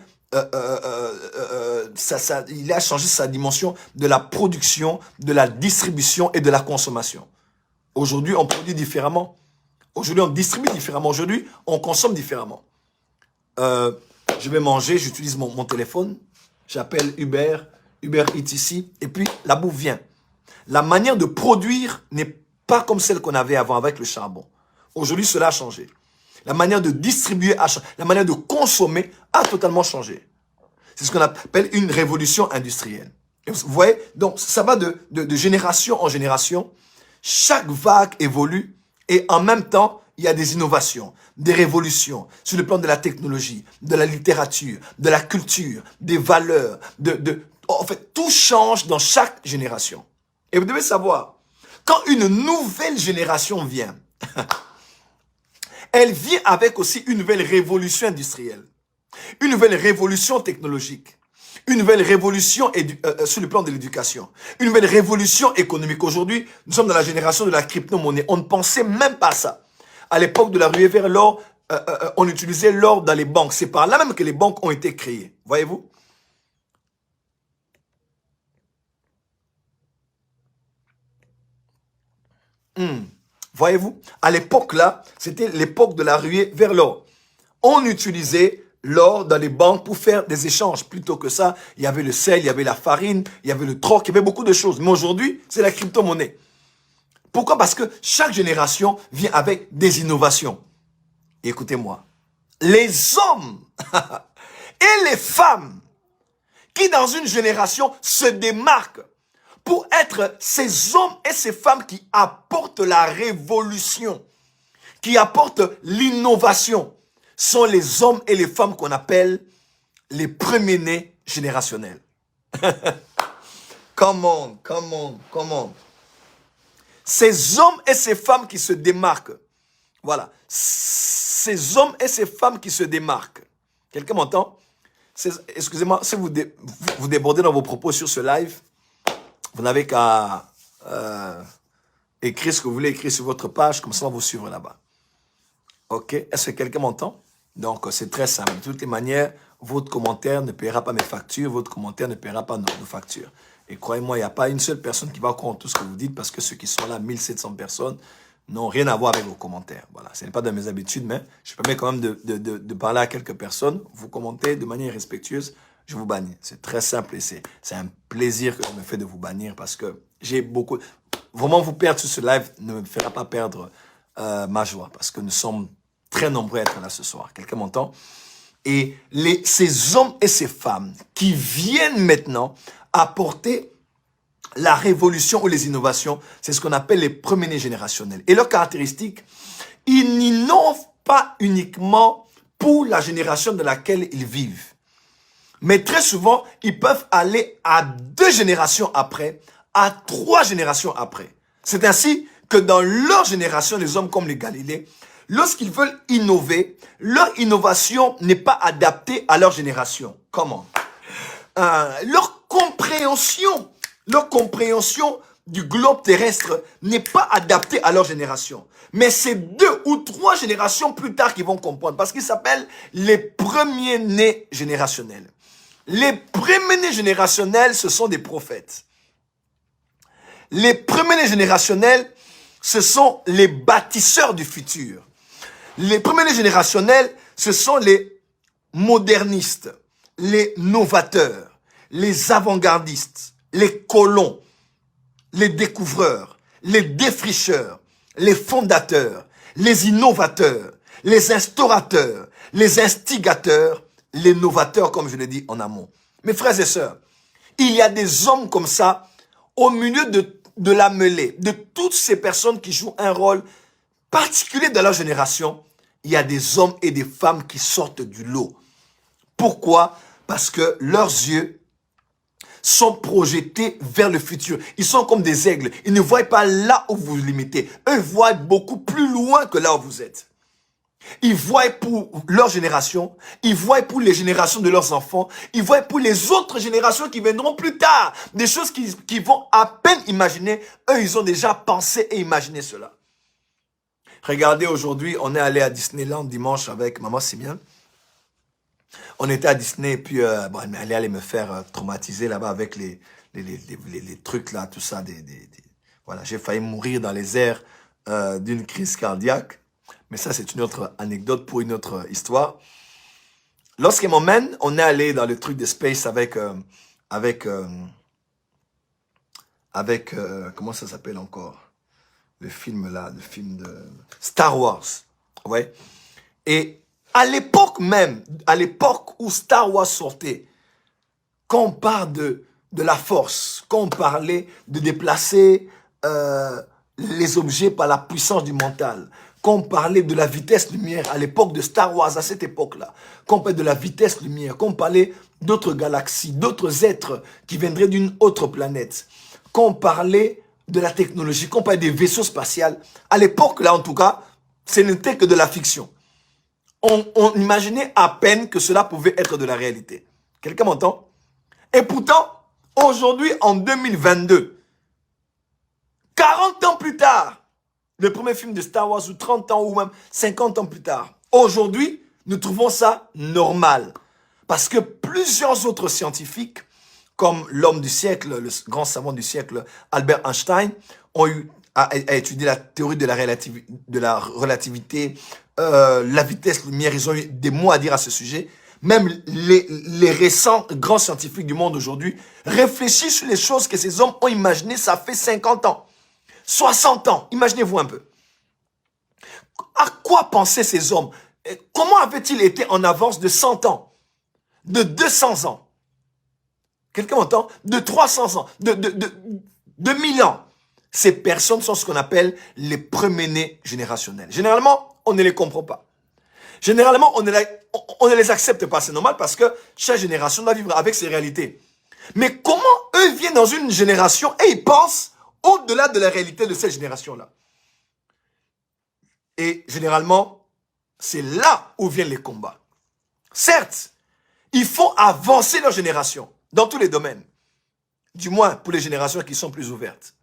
il a changé sa dimension de la production, de la distribution et de la consommation. Aujourd'hui, on produit différemment. Aujourd'hui, on distribue différemment. Aujourd'hui, on consomme différemment. Je vais manger, j'utilise mon téléphone, j'appelle Uber Eats ici, et puis la bouffe vient. La manière de produire n'est pas comme celle qu'on avait avant avec le charbon. Aujourd'hui, cela a changé. La manière de distribuer a changé. La manière de consommer a totalement changé. C'est ce qu'on appelle une révolution industrielle. Et vous voyez, donc ça va de génération en génération. Chaque vague évolue et en même temps, il y a des innovations, des révolutions sur le plan de la technologie, de la littérature, de la culture, des valeurs. En fait, tout change dans chaque génération. Et vous devez savoir, quand une nouvelle génération vient, elle vient avec aussi une nouvelle révolution industrielle, une nouvelle révolution technologique, une nouvelle révolution sur le plan de l'éducation, une nouvelle révolution économique. Aujourd'hui, nous sommes dans la génération de la crypto-monnaie. On ne pensait même pas à ça. À l'époque de la ruée vers l'or, on utilisait l'or dans les banques. C'est par là même que les banques ont été créées. Voyez-vous? Voyez-vous? À l'époque là, c'était l'époque de la ruée vers l'or. On utilisait l'or dans les banques pour faire des échanges. Plutôt que ça, il y avait le sel, il y avait la farine, il y avait le troc, il y avait beaucoup de choses. Mais aujourd'hui, c'est la crypto-monnaie. Pourquoi? Parce que chaque génération vient avec des innovations. Écoutez-moi. Les hommes et les femmes qui, dans une génération, se démarquent pour être ces hommes et ces femmes qui apportent la révolution, qui apportent l'innovation, sont les hommes et les femmes qu'on appelle les premiers-nés générationnels. Come on, come on, come on. Ces hommes et ces femmes qui se démarquent. Voilà. Ces hommes et ces femmes qui se démarquent. Quelqu'un m'entend? Excusez-moi, si vous débordez dans vos propos sur ce live, vous n'avez qu'à écrire ce que vous voulez écrire sur votre page, comme ça on va vous suivre là-bas. Ok? Est-ce que quelqu'un m'entend? Donc, c'est très simple. De toutes les manières, votre commentaire ne paiera pas mes factures, votre commentaire ne paiera pas nos factures. Et croyez-moi, il n'y a pas une seule personne qui va comprendre tout ce que vous dites parce que ceux qui sont là, 1700 personnes, n'ont rien à voir avec vos commentaires. Voilà, ce n'est pas dans mes habitudes, mais je permets quand même de parler à quelques personnes. Vous commentez de manière respectueuse, je vous bannis. C'est très simple et c'est un plaisir que je me fais de vous bannir parce que j'ai beaucoup... Vraiment, vous perdre sur ce live ne me fera pas perdre ma joie parce que nous sommes très nombreux à être là ce soir. Quelqu'un m'entend? Et ces hommes et ces femmes qui viennent maintenant apporter la révolution ou les innovations, c'est ce qu'on appelle les premiers-nés générationnels. Et leur caractéristique, ils n'innovent pas uniquement pour la génération dans laquelle ils vivent. Mais très souvent, ils peuvent aller à 2 générations après, à 3 générations après. C'est ainsi que dans leur génération, les hommes comme les Galilées, lorsqu'ils veulent innover, leur innovation n'est pas adaptée à leur génération. Comment? Leur compréhension du globe terrestre n'est pas adaptée à leur génération. Mais c'est 2 ou 3 générations plus tard qu'ils vont comprendre. Parce qu'ils s'appellent les premiers-nés générationnels. Les premiers-nés générationnels, ce sont des prophètes. Les premiers-nés générationnels, ce sont les bâtisseurs du futur. Les premiers-nés générationnels, ce sont les modernistes, les novateurs, les avant-gardistes, les colons, les découvreurs, les défricheurs, les fondateurs, les innovateurs, les instaurateurs, les instigateurs, les novateurs, comme je l'ai dit en amont. Mes frères et sœurs, il y a des hommes comme ça au milieu de la mêlée, de toutes ces personnes qui jouent un rôle particulier dans leur génération. Il y a des hommes et des femmes qui sortent du lot. Pourquoi? Parce que leurs yeux sont projetés vers le futur. Ils sont comme des aigles. Ils ne voient pas là où vous vous limitez. Eux, ils voient beaucoup plus loin que là où vous êtes. Ils voient pour leur génération, ils voient pour les générations de leurs enfants, ils voient pour les autres générations qui viendront plus tard. Des choses qu'ils vont à peine imaginer. Eux, ils ont déjà pensé et imaginé cela. Regardez, aujourd'hui, on est allé à Disneyland dimanche avec maman Simian. On était à Disney et puis bon, elle allait me faire traumatiser là-bas avec les trucs là, tout ça. Voilà, j'ai failli mourir dans les airs d'une crise cardiaque. Mais ça, c'est une autre anecdote pour une autre histoire. Lorsqu'elle m'emmène, on est allé dans le truc de space avec comment ça s'appelle encore? Le film là, le film de Star Wars. Ouais. Et à l'époque même, à l'époque où Star Wars sortait, quand on parle de la force, quand on parlait de déplacer les objets par la puissance du mental, quand on parlait de la vitesse lumière à l'époque de Star Wars, à cette époque-là, quand on parlait de la vitesse lumière, quand on parlait d'autres galaxies, d'autres êtres qui viendraient d'une autre planète, quand on parlait de la technologie, quand on parlait des vaisseaux spatials, à l'époque là en tout cas, ce n'était que de la fiction. On imaginait à peine que cela pouvait être de la réalité. Quelqu'un m'entend? Et pourtant, aujourd'hui, en 2022, 40 ans plus tard, le premier film de Star Wars, ou 30 ans, ou même 50 ans plus tard, aujourd'hui, nous trouvons ça normal. Parce que plusieurs autres scientifiques, comme l'homme du siècle, le grand savant du siècle, Albert Einstein, ont eu à étudier la théorie de la relativité, la vitesse lumière. Ils ont eu des mots à dire à ce sujet. Même les récents grands scientifiques du monde aujourd'hui réfléchissent sur les choses que ces hommes ont imaginées, ça fait 50 ans, 60 ans. Imaginez-vous un peu. À quoi pensaient ces hommes? Comment avaient-ils été en avance de 100 ans, de 200 ans? Quelqu'un m'entend? De 300 ans, de 1000 ans. Ces personnes sont ce qu'on appelle les premiers-nés générationnels. Généralement, on ne les comprend pas. Généralement, on ne les accepte pas. C'est normal parce que chaque génération doit vivre avec ses réalités. Mais comment eux viennent dans une génération et ils pensent au-delà de la réalité de cette génération-là? Et généralement, c'est là où viennent les combats. Certes, il faut avancer leur génération dans tous les domaines. Du moins pour les générations qui sont plus ouvertes.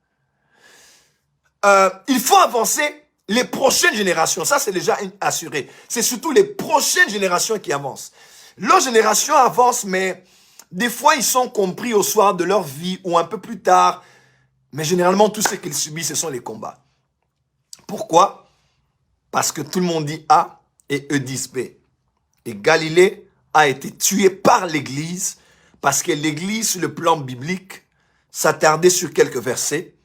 Il faut avancer les prochaines générations. Ça, c'est déjà assuré. C'est surtout les prochaines générations qui avancent. Leurs générations avancent, mais des fois, ils sont compris au soir de leur vie ou un peu plus tard. Mais généralement, tout ce qu'ils subissent, ce sont les combats. Pourquoi? Parce que tout le monde dit A et eux disent B. Et Galilée a été tué par l'Église parce que l'Église, sur le plan biblique, s'attardait sur quelques versets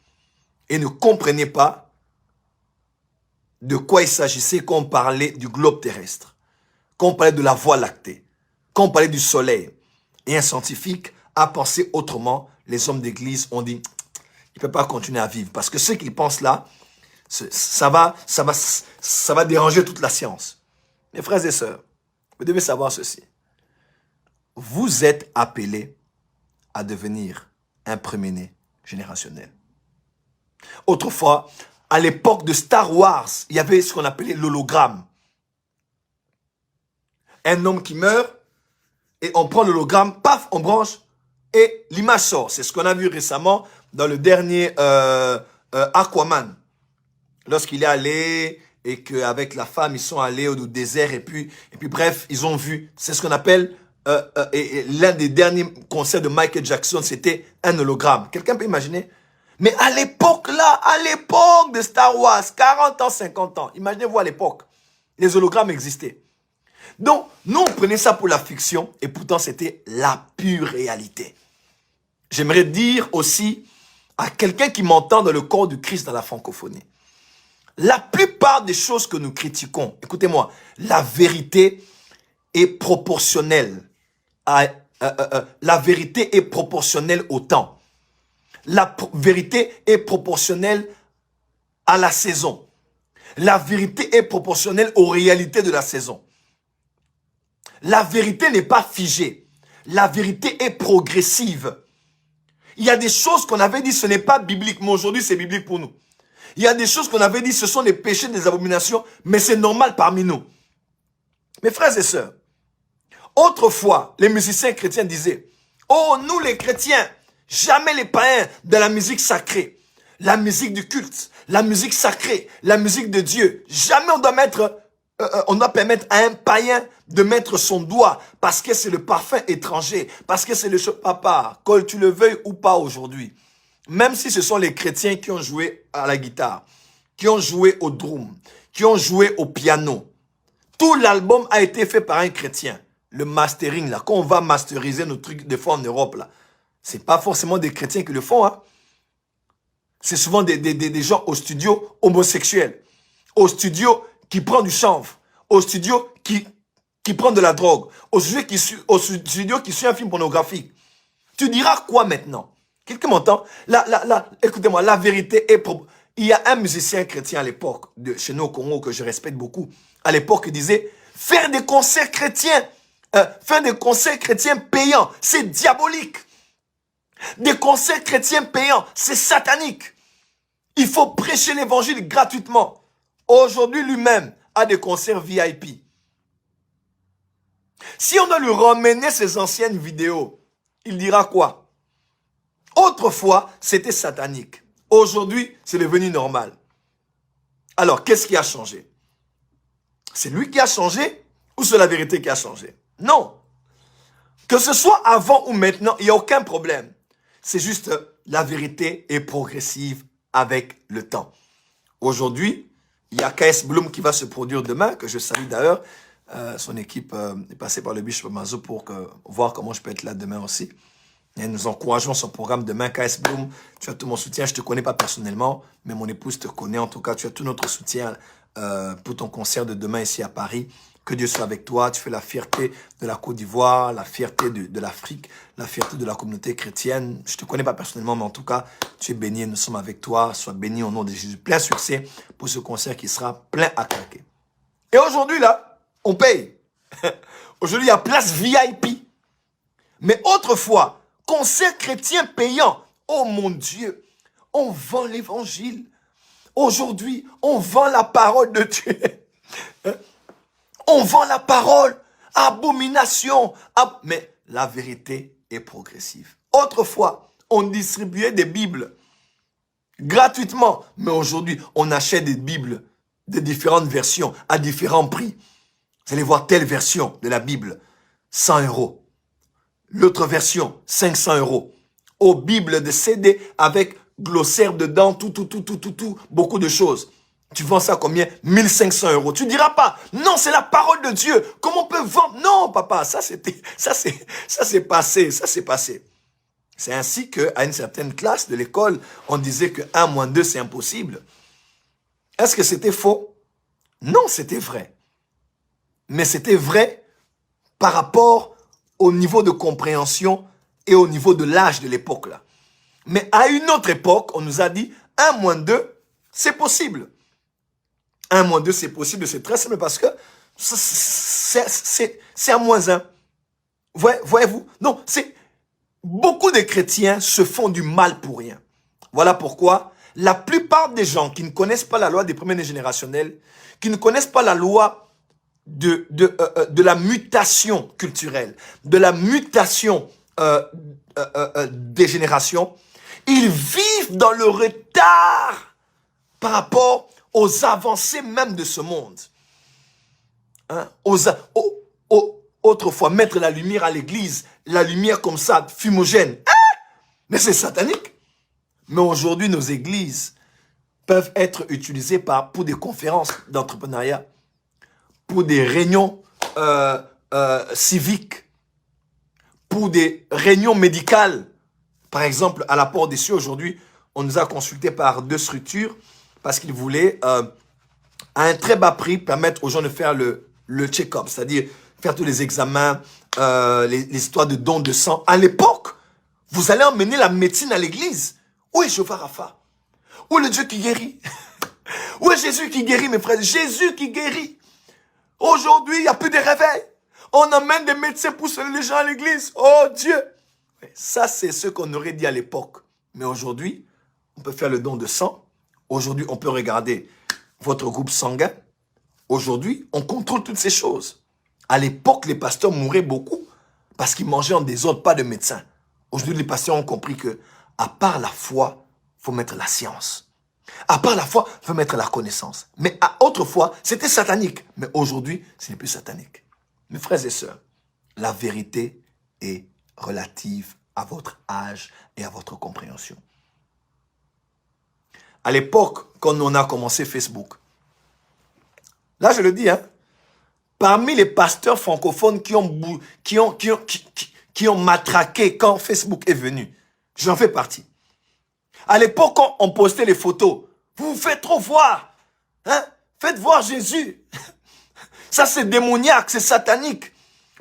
et ne comprenait pas de quoi il s'agissait quand on parlait du globe terrestre, quand on parlait de la Voie lactée, quand on parlait du soleil. Et un scientifique a pensé autrement. Les hommes d'église ont dit, il ne peut pas continuer à vivre. Parce que ce qu'ils pensent là, ça va déranger toute la science. Mes frères et sœurs, vous devez savoir ceci. Vous êtes appelés à devenir un premier-né générationnel. Autrefois, à l'époque de Star Wars, il y avait ce qu'on appelait l'hologramme. Un homme qui meurt, et on prend l'hologramme, paf, on branche, et l'image sort. C'est ce qu'on a vu récemment dans le dernier Aquaman. Lorsqu'il est allé, et qu'avec la femme, ils sont allés au désert, et puis bref, ils ont vu. C'est ce qu'on appelle, l'un des derniers concerts de Michael Jackson, c'était un hologramme. Quelqu'un peut imaginer? Mais à l'époque là, à l'époque de Star Wars, 40 ans, 50 ans, imaginez-vous à l'époque, les hologrammes existaient. Donc, nous, on prenait ça pour la fiction, et pourtant, c'était la pure réalité. J'aimerais dire aussi à quelqu'un qui m'entend dans le corps du Christ dans la francophonie, la plupart des choses que nous critiquons, écoutez-moi, la vérité est proportionnelle. La vérité est proportionnelle au temps. La vérité est proportionnelle à la saison. La vérité est proportionnelle aux réalités de la saison. La vérité n'est pas figée. la vérité est progressive. Il y a des choses qu'on avait dit, ce n'est pas biblique, mais aujourd'hui, c'est biblique pour nous. Il y a des choses qu'on avait dit, ce sont des péchés, des abominations, mais c'est normal parmi nous. Mes frères et sœurs, autrefois, les musiciens chrétiens disaient, oh, nous les chrétiens, jamais les païens de la musique sacrée, la musique du culte, la musique sacrée, la musique de Dieu. Jamais on doit permettre à un païen de mettre son doigt parce que c'est le parfum étranger, parce que c'est le papa, que tu le veuilles ou pas aujourd'hui. Même si ce sont les chrétiens qui ont joué à la guitare, qui ont joué au drum, qui ont joué au piano. Tout l'album a été fait par un chrétien. Le mastering, là, quand on va masteriser nos trucs des fois en Europe, là, c'est pas forcément des chrétiens qui le font, hein. C'est souvent des gens au studio homosexuels, au studio qui prend du chanvre, au studio qui prend de la drogue, au studio qui suit un film pornographique. Tu diras quoi maintenant? Quelqu'un m'entend? Écoutez-moi, la vérité est propre. Il y a un musicien chrétien à l'époque, chez nous au Congo, que je respecte beaucoup, à l'époque, qui disait, faire des concerts chrétiens payants, c'est diabolique. Des concerts chrétiens payants, c'est satanique. Il faut prêcher l'évangile gratuitement. Aujourd'hui, lui-même a des concerts VIP. Si on doit lui ramener ses anciennes vidéos, il dira quoi? Autrefois, c'était satanique. Aujourd'hui, c'est devenu normal. Alors, qu'est-ce qui a changé? C'est lui qui a changé ou c'est la vérité qui a changé? Non. Que ce soit avant ou maintenant, il n'y a aucun problème. C'est juste la vérité est progressive avec le temps. Aujourd'hui, il y a KS Bloom qui va se produire demain, que je salue d'ailleurs. Son équipe est passée par le Bishop Mazo pour voir comment je peux être là demain aussi. Et nous encourageons son programme demain. KS Bloom, tu as tout mon soutien. Je ne te connais pas personnellement, mais mon épouse te connaît. En tout cas, tu as tout notre soutien pour ton concert de demain ici à Paris. Que Dieu soit avec toi. Tu fais la fierté de la Côte d'Ivoire, la fierté de l'Afrique, la fierté de la communauté chrétienne. Je ne te connais pas personnellement, mais en tout cas, tu es béni. Nous sommes avec toi. Sois béni au nom de Jésus. Plein succès pour ce concert qui sera plein à craquer. Et aujourd'hui, là, on paye. Aujourd'hui, il y a place VIP. Mais autrefois, concert chrétien payant. Oh mon Dieu, on vend l'évangile. Aujourd'hui, on vend la parole de Dieu. On vend la parole. Abomination. Mais la vérité est progressive. Autrefois, on distribuait des Bibles gratuitement. Mais aujourd'hui, on achète des Bibles de différentes versions à différents prix. Vous allez voir telle version de la Bible, 100 €. L'autre version, 500 €. Aux Bibles de CD avec glossaire dedans, tout, beaucoup de choses. Tu vends ça combien? 1500 €. Tu diras pas, non, c'est la parole de Dieu. Comment on peut vendre? Non, papa, ça c'est passé. C'est ainsi qu'à une certaine classe de l'école, on disait que 1 moins 2, c'est impossible. Est-ce que c'était faux? Non, c'était vrai. Mais c'était vrai par rapport au niveau de compréhension et au niveau de l'âge de l'époque là. Mais à une autre époque, on nous a dit 1 moins 2, c'est possible. 1 moins 2, c'est possible, c'est très simple parce que c'est 1 moins 1. Voyez-vous? Non, c'est beaucoup de chrétiens se font du mal pour rien. Voilà pourquoi la plupart des gens qui ne connaissent pas la loi des premiers générationnels, qui ne connaissent pas la loi de la mutation culturelle, de la mutation des générations, ils vivent dans le retard par rapport aux avancées même de ce monde. Hein? Autrefois, mettre la lumière à l'église, la lumière comme ça, fumogène, mais c'est satanique. Mais aujourd'hui, nos églises peuvent être utilisées pour des conférences d'entrepreneuriat, pour des réunions civiques, pour des réunions médicales. Par exemple, à la Porte des Cieux, aujourd'hui, on nous a consultés par 2 structures parce qu'ils voulaient, à un très bas prix, permettre aux gens de faire le check-up, c'est-à-dire faire tous les examens, les histoires de dons de sang. À l'époque, vous allez emmener la médecine à l'église. Où est Jéhovah Rapha? Où est le Dieu qui guérit? Où est Jésus qui guérit, mes frères? Jésus qui guérit. Aujourd'hui, il n'y a plus de réveil. On amène des médecins pour soigner les gens à l'église. Oh Dieu. Ça, c'est ce qu'on aurait dit à l'époque. Mais aujourd'hui, on peut faire le don de sang. Aujourd'hui, on peut regarder votre groupe sanguin. Aujourd'hui, on contrôle toutes ces choses. À l'époque, les pasteurs mouraient beaucoup parce qu'ils mangeaient en désordre, pas de médecins. Aujourd'hui, les pasteurs ont compris que, à part la foi, il faut mettre la science. À part la foi, il faut mettre la connaissance. Mais autrefois, c'était satanique. Mais aujourd'hui, ce n'est plus satanique. Mes frères et sœurs, la vérité est relative à votre âge et à votre compréhension. À l'époque, quand on a commencé Facebook, là je le dis, hein, parmi les pasteurs francophones qui ont matraqué quand Facebook est venu, j'en fais partie. À l'époque, quand on postait les photos, vous vous faites trop voir, hein? Faites voir Jésus. Ça c'est démoniaque, c'est satanique.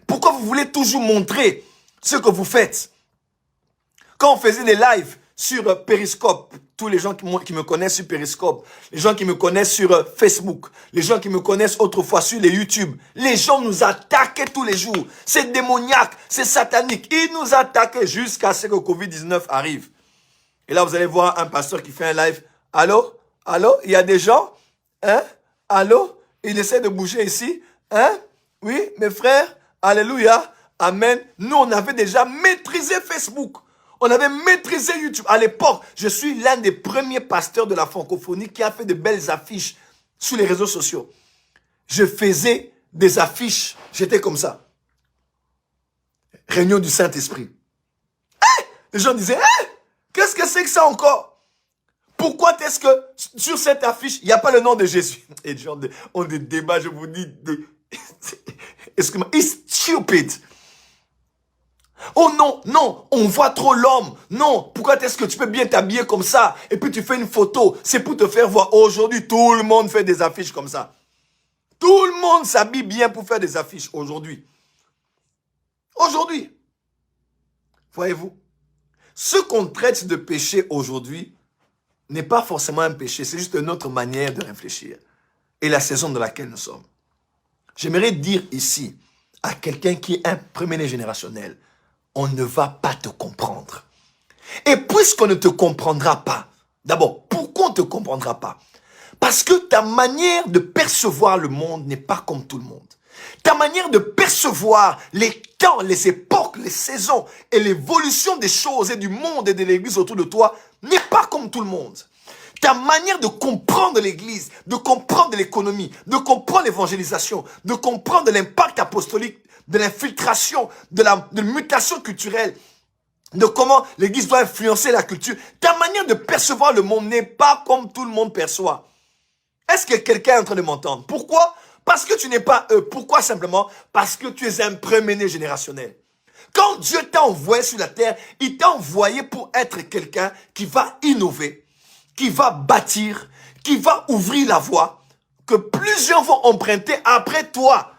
Pourquoi vous voulez toujours montrer ce que vous faites? Quand on faisait des lives sur Periscope, tous les gens qui me connaissent sur Periscope, les gens qui me connaissent sur Facebook, les gens qui me connaissent autrefois sur les YouTube, les gens nous attaquaient tous les jours. C'est démoniaque, c'est satanique. Ils nous attaquaient jusqu'à ce que le Covid-19 arrive. Et là, vous allez voir un pasteur qui fait un live. Allô? Allô? Il y a des gens? Hein? Allô? Il essaie de bouger ici. Hein? Oui, mes frères? Alléluia. Amen. Nous, on avait déjà maîtrisé Facebook. On avait maîtrisé YouTube. À l'époque, je suis l'un des premiers pasteurs de la francophonie qui a fait de belles affiches sur les réseaux sociaux. Je faisais des affiches. J'étais comme ça. Réunion du Saint-Esprit. Hein? Les gens disaient, hein? Qu'est-ce que c'est que ça encore? Pourquoi est-ce que sur cette affiche, il n'y a pas le nom de Jésus? Et les gens ont des débats, je vous dis. Excuse-moi, it's stupid. Oh non, non, on voit trop l'homme. Non, pourquoi est-ce que tu peux bien t'habiller comme ça? Et puis tu fais une photo, c'est pour te faire voir. Aujourd'hui, tout le monde fait des affiches comme ça. Tout le monde s'habille bien pour faire des affiches aujourd'hui. Aujourd'hui. Voyez-vous? Ce qu'on traite de péché aujourd'hui n'est pas forcément un péché, c'est juste une autre manière de réfléchir. Et la saison dans laquelle nous sommes. J'aimerais dire ici à quelqu'un qui est un premier générationnel, on ne va pas te comprendre. Et puisqu'on ne te comprendra pas, d'abord, pourquoi on ne te comprendra pas? Parce que ta manière de percevoir le monde n'est pas comme tout le monde. Ta manière de percevoir les temps, les époques, les saisons et l'évolution des choses et du monde et de l'église autour de toi n'est pas comme tout le monde. Ta manière de comprendre l'église, de comprendre l'économie, de comprendre l'évangélisation, de comprendre l'impact apostolique, de l'infiltration, de la mutation culturelle, de comment l'église doit influencer la culture. Ta manière de percevoir le monde n'est pas comme tout le monde perçoit. Est-ce que quelqu'un est en train de m'entendre? Pourquoi? Parce que tu n'es pas eux. Pourquoi simplement? Parce que tu es un premier générationnel. Quand Dieu t'a envoyé sur la terre, il t'a envoyé pour être quelqu'un qui va innover, qui va bâtir, qui va ouvrir la voie, que plusieurs vont emprunter après toi,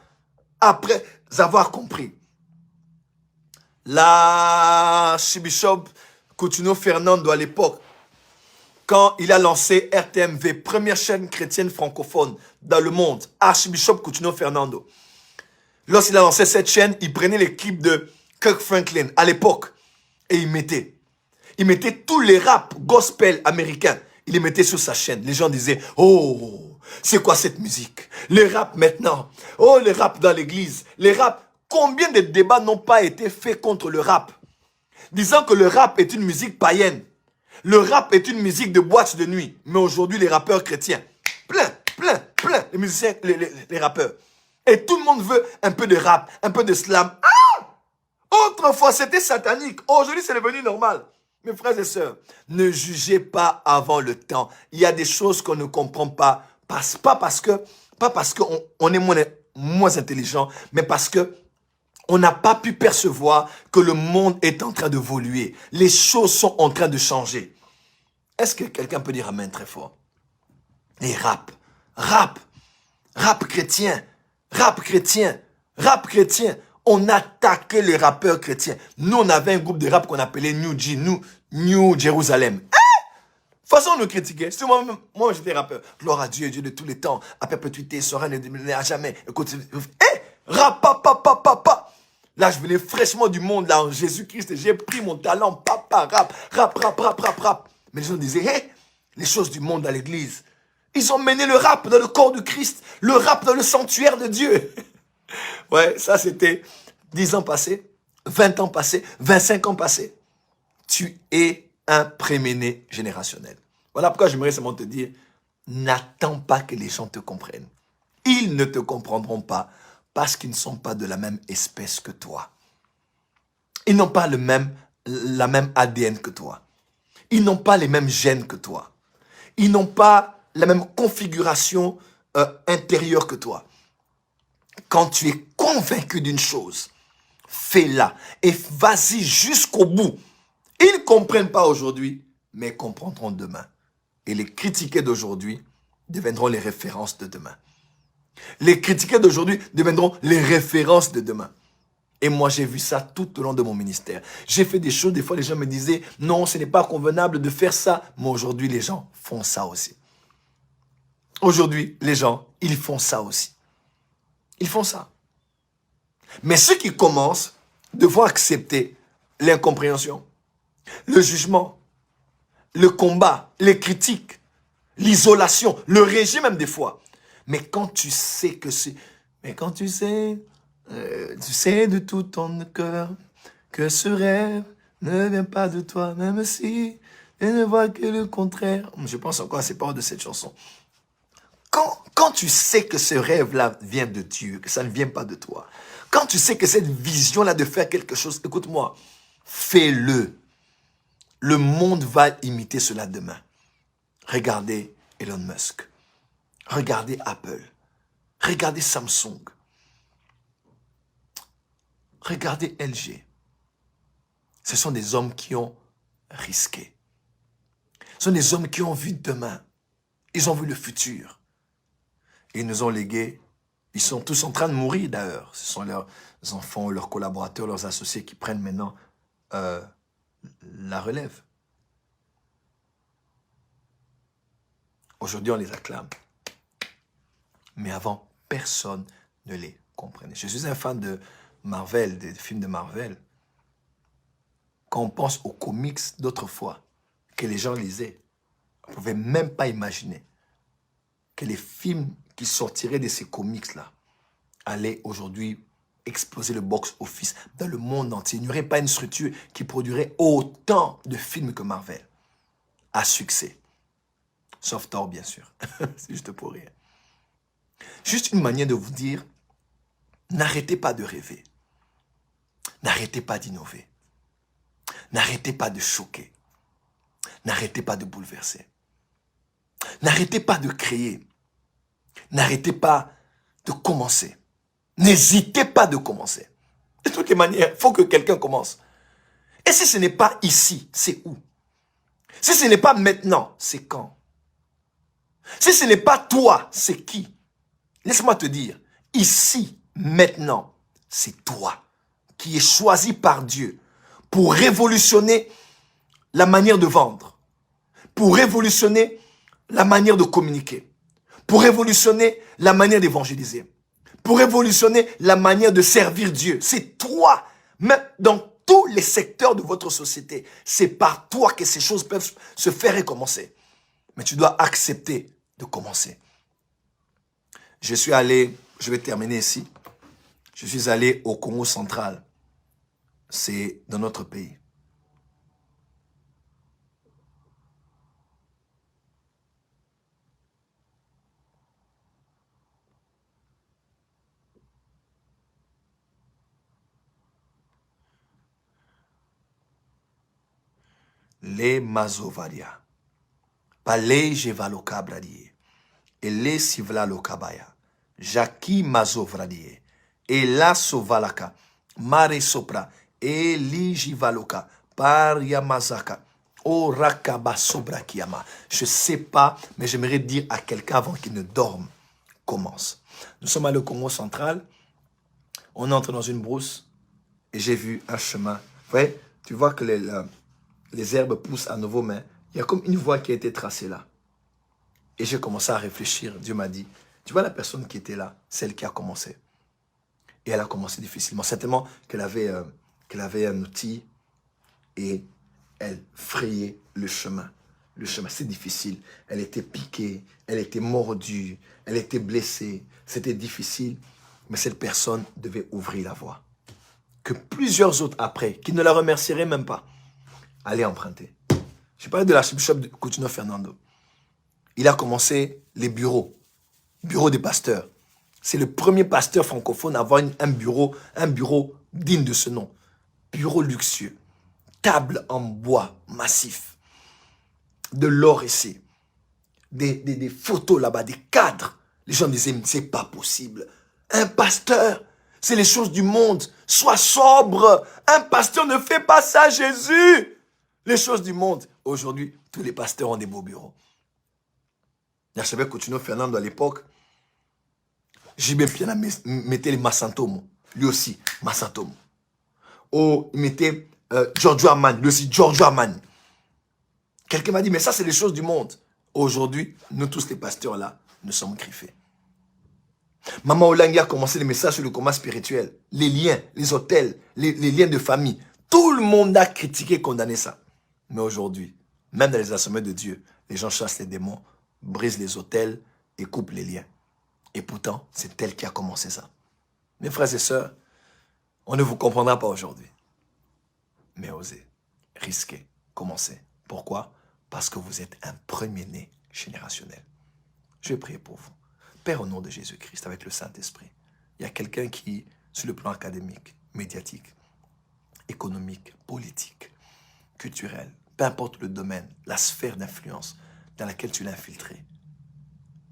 après avoir compris. L'archbishop Coutinho Fernando à l'époque, quand il a lancé RTMV, première chaîne chrétienne francophone dans le monde, archbishop Coutinho Fernando. Lorsqu'il a lancé cette chaîne, il prenait les clips de Kirk Franklin à l'époque et il mettait tous les raps gospel américains. Il les mettait sur sa chaîne. Les gens disaient, oh, c'est quoi cette musique? Les rap maintenant. Oh, les rap dans l'église. Les rap. Combien de débats n'ont pas été faits contre le rap? Disant que le rap est une musique païenne. Le rap est une musique de boîte de nuit. Mais aujourd'hui, les rappeurs chrétiens, plein, les musiciens, les rappeurs. Et tout le monde veut un peu de rap, un peu de slam. Ah! Autrefois, c'était satanique. Aujourd'hui, c'est devenu normal. Mes frères et sœurs, ne jugez pas avant le temps. Il y a des choses qu'on ne comprend pas. Pas parce qu'on est moins intelligent, mais parce que on n'a pas pu percevoir que le monde est en train d'évoluer. Les choses sont en train de changer. Est-ce que quelqu'un peut dire amen très fort? Et rap chrétien. On attaquait les rappeurs chrétiens. Nous, on avait un groupe de rap qu'on appelait New Jerusalem. De toute façon, on nous critiquait. C'est moi j'étais rappeur. Gloire à Dieu, Dieu de tous les temps, à perpétuité, sera à jamais. Écoute, Rap, papa, papa, papa. Là, je venais fraîchement du monde, là, en Jésus-Christ. J'ai pris mon talent, papa, rap, rap, rap, rap, rap, rap. Mais les gens disaient, hé, les choses du monde à l'église. Ils ont mené le rap dans le corps du Christ, le rap dans le sanctuaire de Dieu. Ouais, ça c'était 10 ans passés, 20 ans passés, 25 ans passés. Tu es un préméné générationnel. Voilà pourquoi j'aimerais seulement te dire, n'attends pas que les gens te comprennent. Ils ne te comprendront pas parce qu'ils ne sont pas de la même espèce que toi. Ils n'ont pas la même ADN que toi. Ils n'ont pas les mêmes gènes que toi. Ils n'ont pas la même configuration intérieure que toi. Quand tu es convaincu d'une chose, fais-la et vas-y jusqu'au bout. Ils ne comprennent pas aujourd'hui, mais comprendront demain. Et les critiqués d'aujourd'hui deviendront les références de demain. Les critiqués d'aujourd'hui deviendront les références de demain. Et moi, j'ai vu ça tout au long de mon ministère. J'ai fait des choses, des fois les gens me disaient, non, ce n'est pas convenable de faire ça. Mais aujourd'hui, les gens font ça aussi. Aujourd'hui, les gens, ils font ça aussi. Ils font ça. Mais ceux qui commencent devront accepter l'incompréhension, le jugement, le combat, les critiques, l'isolation, le rejet même des fois. Mais quand tu sais que c'est... Mais quand tu sais de tout ton cœur que ce rêve ne vient pas de toi, même si elle ne voit que le contraire. Je pense encore à ces paroles de cette chanson. Quand tu sais que ce rêve-là vient de Dieu, que ça ne vient pas de toi, quand tu sais que cette vision-là de faire quelque chose, écoute-moi, fais-le. Le monde va imiter cela demain. Regardez Elon Musk. Regardez Apple. Regardez Samsung. Regardez LG. Ce sont des hommes qui ont risqué. Ce sont des hommes qui ont vu demain. Ils ont vu le futur. Et ils nous ont légué. Ils sont tous en train de mourir d'ailleurs. Ce sont leurs enfants, leurs collaborateurs, leurs associés qui prennent maintenant la relève. Aujourd'hui, on les acclame. Mais avant, personne ne les comprenait. Je suis un fan de Marvel, des films de Marvel. Quand on pense aux comics d'autrefois, que les gens lisaient, on ne pouvait même pas imaginer que les films qui sortiraient de ces comics-là allaient aujourd'hui exploser le box-office dans le monde entier. Il n'y aurait pas une structure qui produirait autant de films que Marvel à succès. Sauf Thor, bien sûr. C'est juste pour rire. Juste une manière de vous dire, n'arrêtez pas de rêver. N'arrêtez pas d'innover. N'arrêtez pas de choquer. N'arrêtez pas de bouleverser. N'arrêtez pas de créer. N'arrêtez pas de commencer. N'hésitez pas de commencer. De toutes les manières, il faut que quelqu'un commence. Et si ce n'est pas ici, c'est où? Si ce n'est pas maintenant, c'est quand? Si ce n'est pas toi, c'est qui? Laisse-moi te dire, ici, maintenant, c'est toi qui es choisi par Dieu pour révolutionner la manière de vendre, pour révolutionner la manière de communiquer, pour révolutionner la manière d'évangéliser, pour révolutionner la manière de servir Dieu. C'est toi, même dans tous les secteurs de votre société. C'est par toi que ces choses peuvent se faire et commencer. Mais tu dois accepter de commencer. Je suis allé, je vais terminer ici, je suis allé au Congo central. C'est dans notre pays. Les Mazovaria. Palei Jevaloka Bradie. Ele Sivla Lokabaya. Jaki Mazovradie. Ela Sovalaka. Mare Sopra. Eli Jivaloka. Paria Mazaka. O Rakaba Sobrakiama. Je ne sais pas, mais j'aimerais dire à quelqu'un avant qu'il ne dorme. Commence. Nous sommes allés au Congo central. On entre dans une brousse. Et j'ai vu un chemin. Ouais, tu vois que les herbes poussent à nouveau, mais il y a comme une voie qui a été tracée là. Et j'ai commencé à réfléchir. Dieu m'a dit, tu vois la personne qui était là, celle qui a commencé. Et elle a commencé difficilement. Certainement qu'elle avait un outil et elle frayait le chemin. Le chemin, c'est difficile. Elle était piquée, elle était mordue, elle était blessée. C'était difficile, mais cette personne devait ouvrir la voie. Que plusieurs autres après, qui ne la remercieraient même pas, allaient emprunter. Je parlais de l'archbishop de Coutinho Fernando. Il a commencé les bureaux des pasteurs. C'est le premier pasteur francophone à avoir un bureau digne de ce nom. Bureau luxueux, table en bois massif, de l'or ici, des photos là-bas, des cadres. Les gens disaient, mais c'est pas possible. Un pasteur, c'est les choses du monde. Sois sobre. Un pasteur ne fait pas ça, Jésus. Les choses du monde. Aujourd'hui, tous les pasteurs ont des beaux bureaux. Je savais que Coutinho Fernando à l'époque, J.B. Piana mettait les Massantomo. Lui aussi, Massantomo. Oh, il mettait Giorgio Armani. Lui aussi, Giorgio Armani. Quelqu'un m'a dit, mais ça, c'est les choses du monde. Aujourd'hui, nous tous les pasteurs là, nous sommes griffés. Maman Olangi a commencé les messages sur le combat spirituel. Les liens, les hôtels, les liens de famille. Tout le monde a critiqué, condamné ça. Mais aujourd'hui, même dans les assemblées de Dieu, les gens chassent les démons, brisent les hôtels et coupent les liens. Et pourtant, c'est elle qui a commencé ça. Mes frères et sœurs, on ne vous comprendra pas aujourd'hui. Mais osez, risquez, commencez. Pourquoi? Parce que vous êtes un premier-né générationnel. Je vais prier pour vous. Père, au nom de Jésus-Christ, avec le Saint-Esprit, il y a quelqu'un qui, sur le plan académique, médiatique, économique, politique, culturel, peu importe le domaine, la sphère d'influence dans laquelle tu l'as infiltré,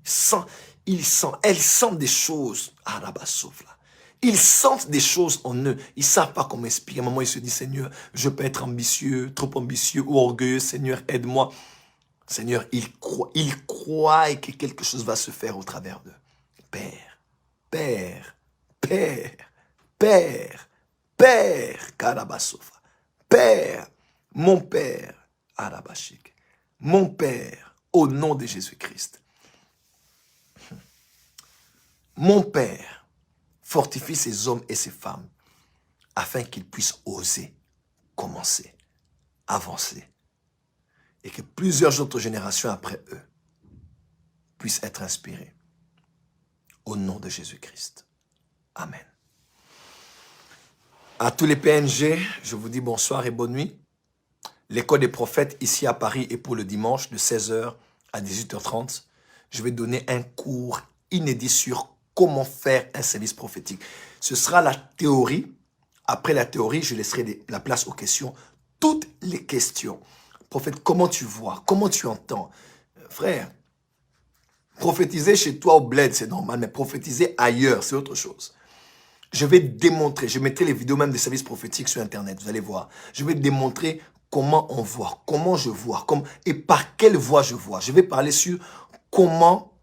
elles sentent des choses, ils sentent des choses en eux, ils ne savent pas comment expliquer. À un moment, ils se disent, Seigneur, je peux être ambitieux, trop ambitieux ou orgueilleux, Seigneur, aide-moi. Seigneur, ils croient que quelque chose va se faire au travers d'eux. Père, Père, Père, Père, Père, Karabasofa, Père, mon Père, Arabashik, mon Père, au nom de Jésus-Christ. Mon Père, fortifie ces hommes et ces femmes afin qu'ils puissent oser, commencer, avancer. Et que plusieurs autres générations après eux puissent être inspirées. Au nom de Jésus-Christ. Amen. À tous les PNG, je vous dis bonsoir et bonne nuit. L'école des prophètes ici à Paris est pour le dimanche de 16h à 18h30. Je vais donner un cours inédit sur comment faire un service prophétique. Ce sera la théorie. Après la théorie, je laisserai la place aux questions. Toutes les questions. Prophète, comment tu vois? Comment tu entends? Frère, prophétiser chez toi au bled, c'est normal, mais prophétiser ailleurs, c'est autre chose. Je vais démontrer, je mettrai les vidéos même des services prophétiques sur Internet, vous allez voir. Je vais démontrer comment on voit, comment je vois, et par quelle voie je vois. Je vais parler sur comment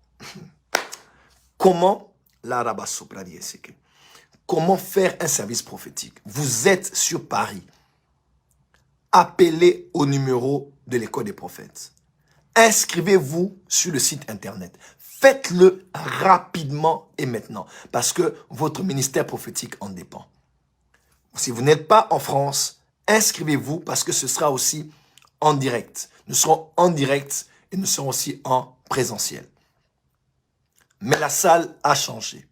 faire un service prophétique. Vous êtes sur Paris. Appelez au numéro de l'école des prophètes. Inscrivez-vous sur le site internet. Faites-le rapidement et maintenant, parce que votre ministère prophétique en dépend. Si vous n'êtes pas en France, inscrivez-vous parce que ce sera aussi en direct. Nous serons en direct et nous serons aussi en présentiel. Mais la salle a changé.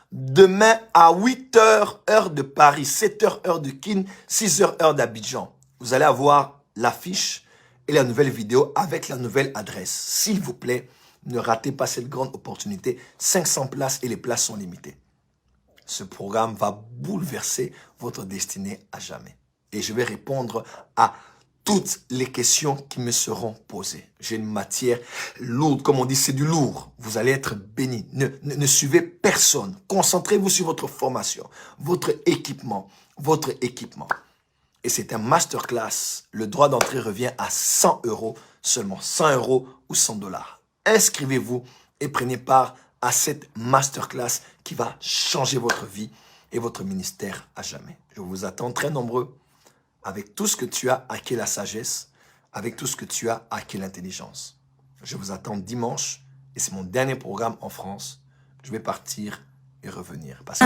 Demain à 8h, heure de Paris, 7h, heure de Kin, 6h, heure d'Abidjan. Vous allez avoir l'affiche et la nouvelle vidéo avec la nouvelle adresse. S'il vous plaît, ne ratez pas cette grande opportunité. 500 places et les places sont limitées. Ce programme va bouleverser votre destinée à jamais. Et je vais répondre à toutes les questions qui me seront posées. J'ai une matière lourde, comme on dit, c'est du lourd. Vous allez être bénis. Ne suivez personne. Concentrez-vous sur votre formation, votre équipement. Et c'est un masterclass. Le droit d'entrée revient à 100 €, seulement 100 € ou 100 $. Inscrivez-vous et prenez part à cette masterclass qui va changer votre vie et votre ministère à jamais. Je vous attends très nombreux avec tout ce que tu as acquis la sagesse, avec tout ce que tu as acquis l'intelligence. Je vous attends dimanche et c'est mon dernier programme en France. Je vais partir et revenir. Parce que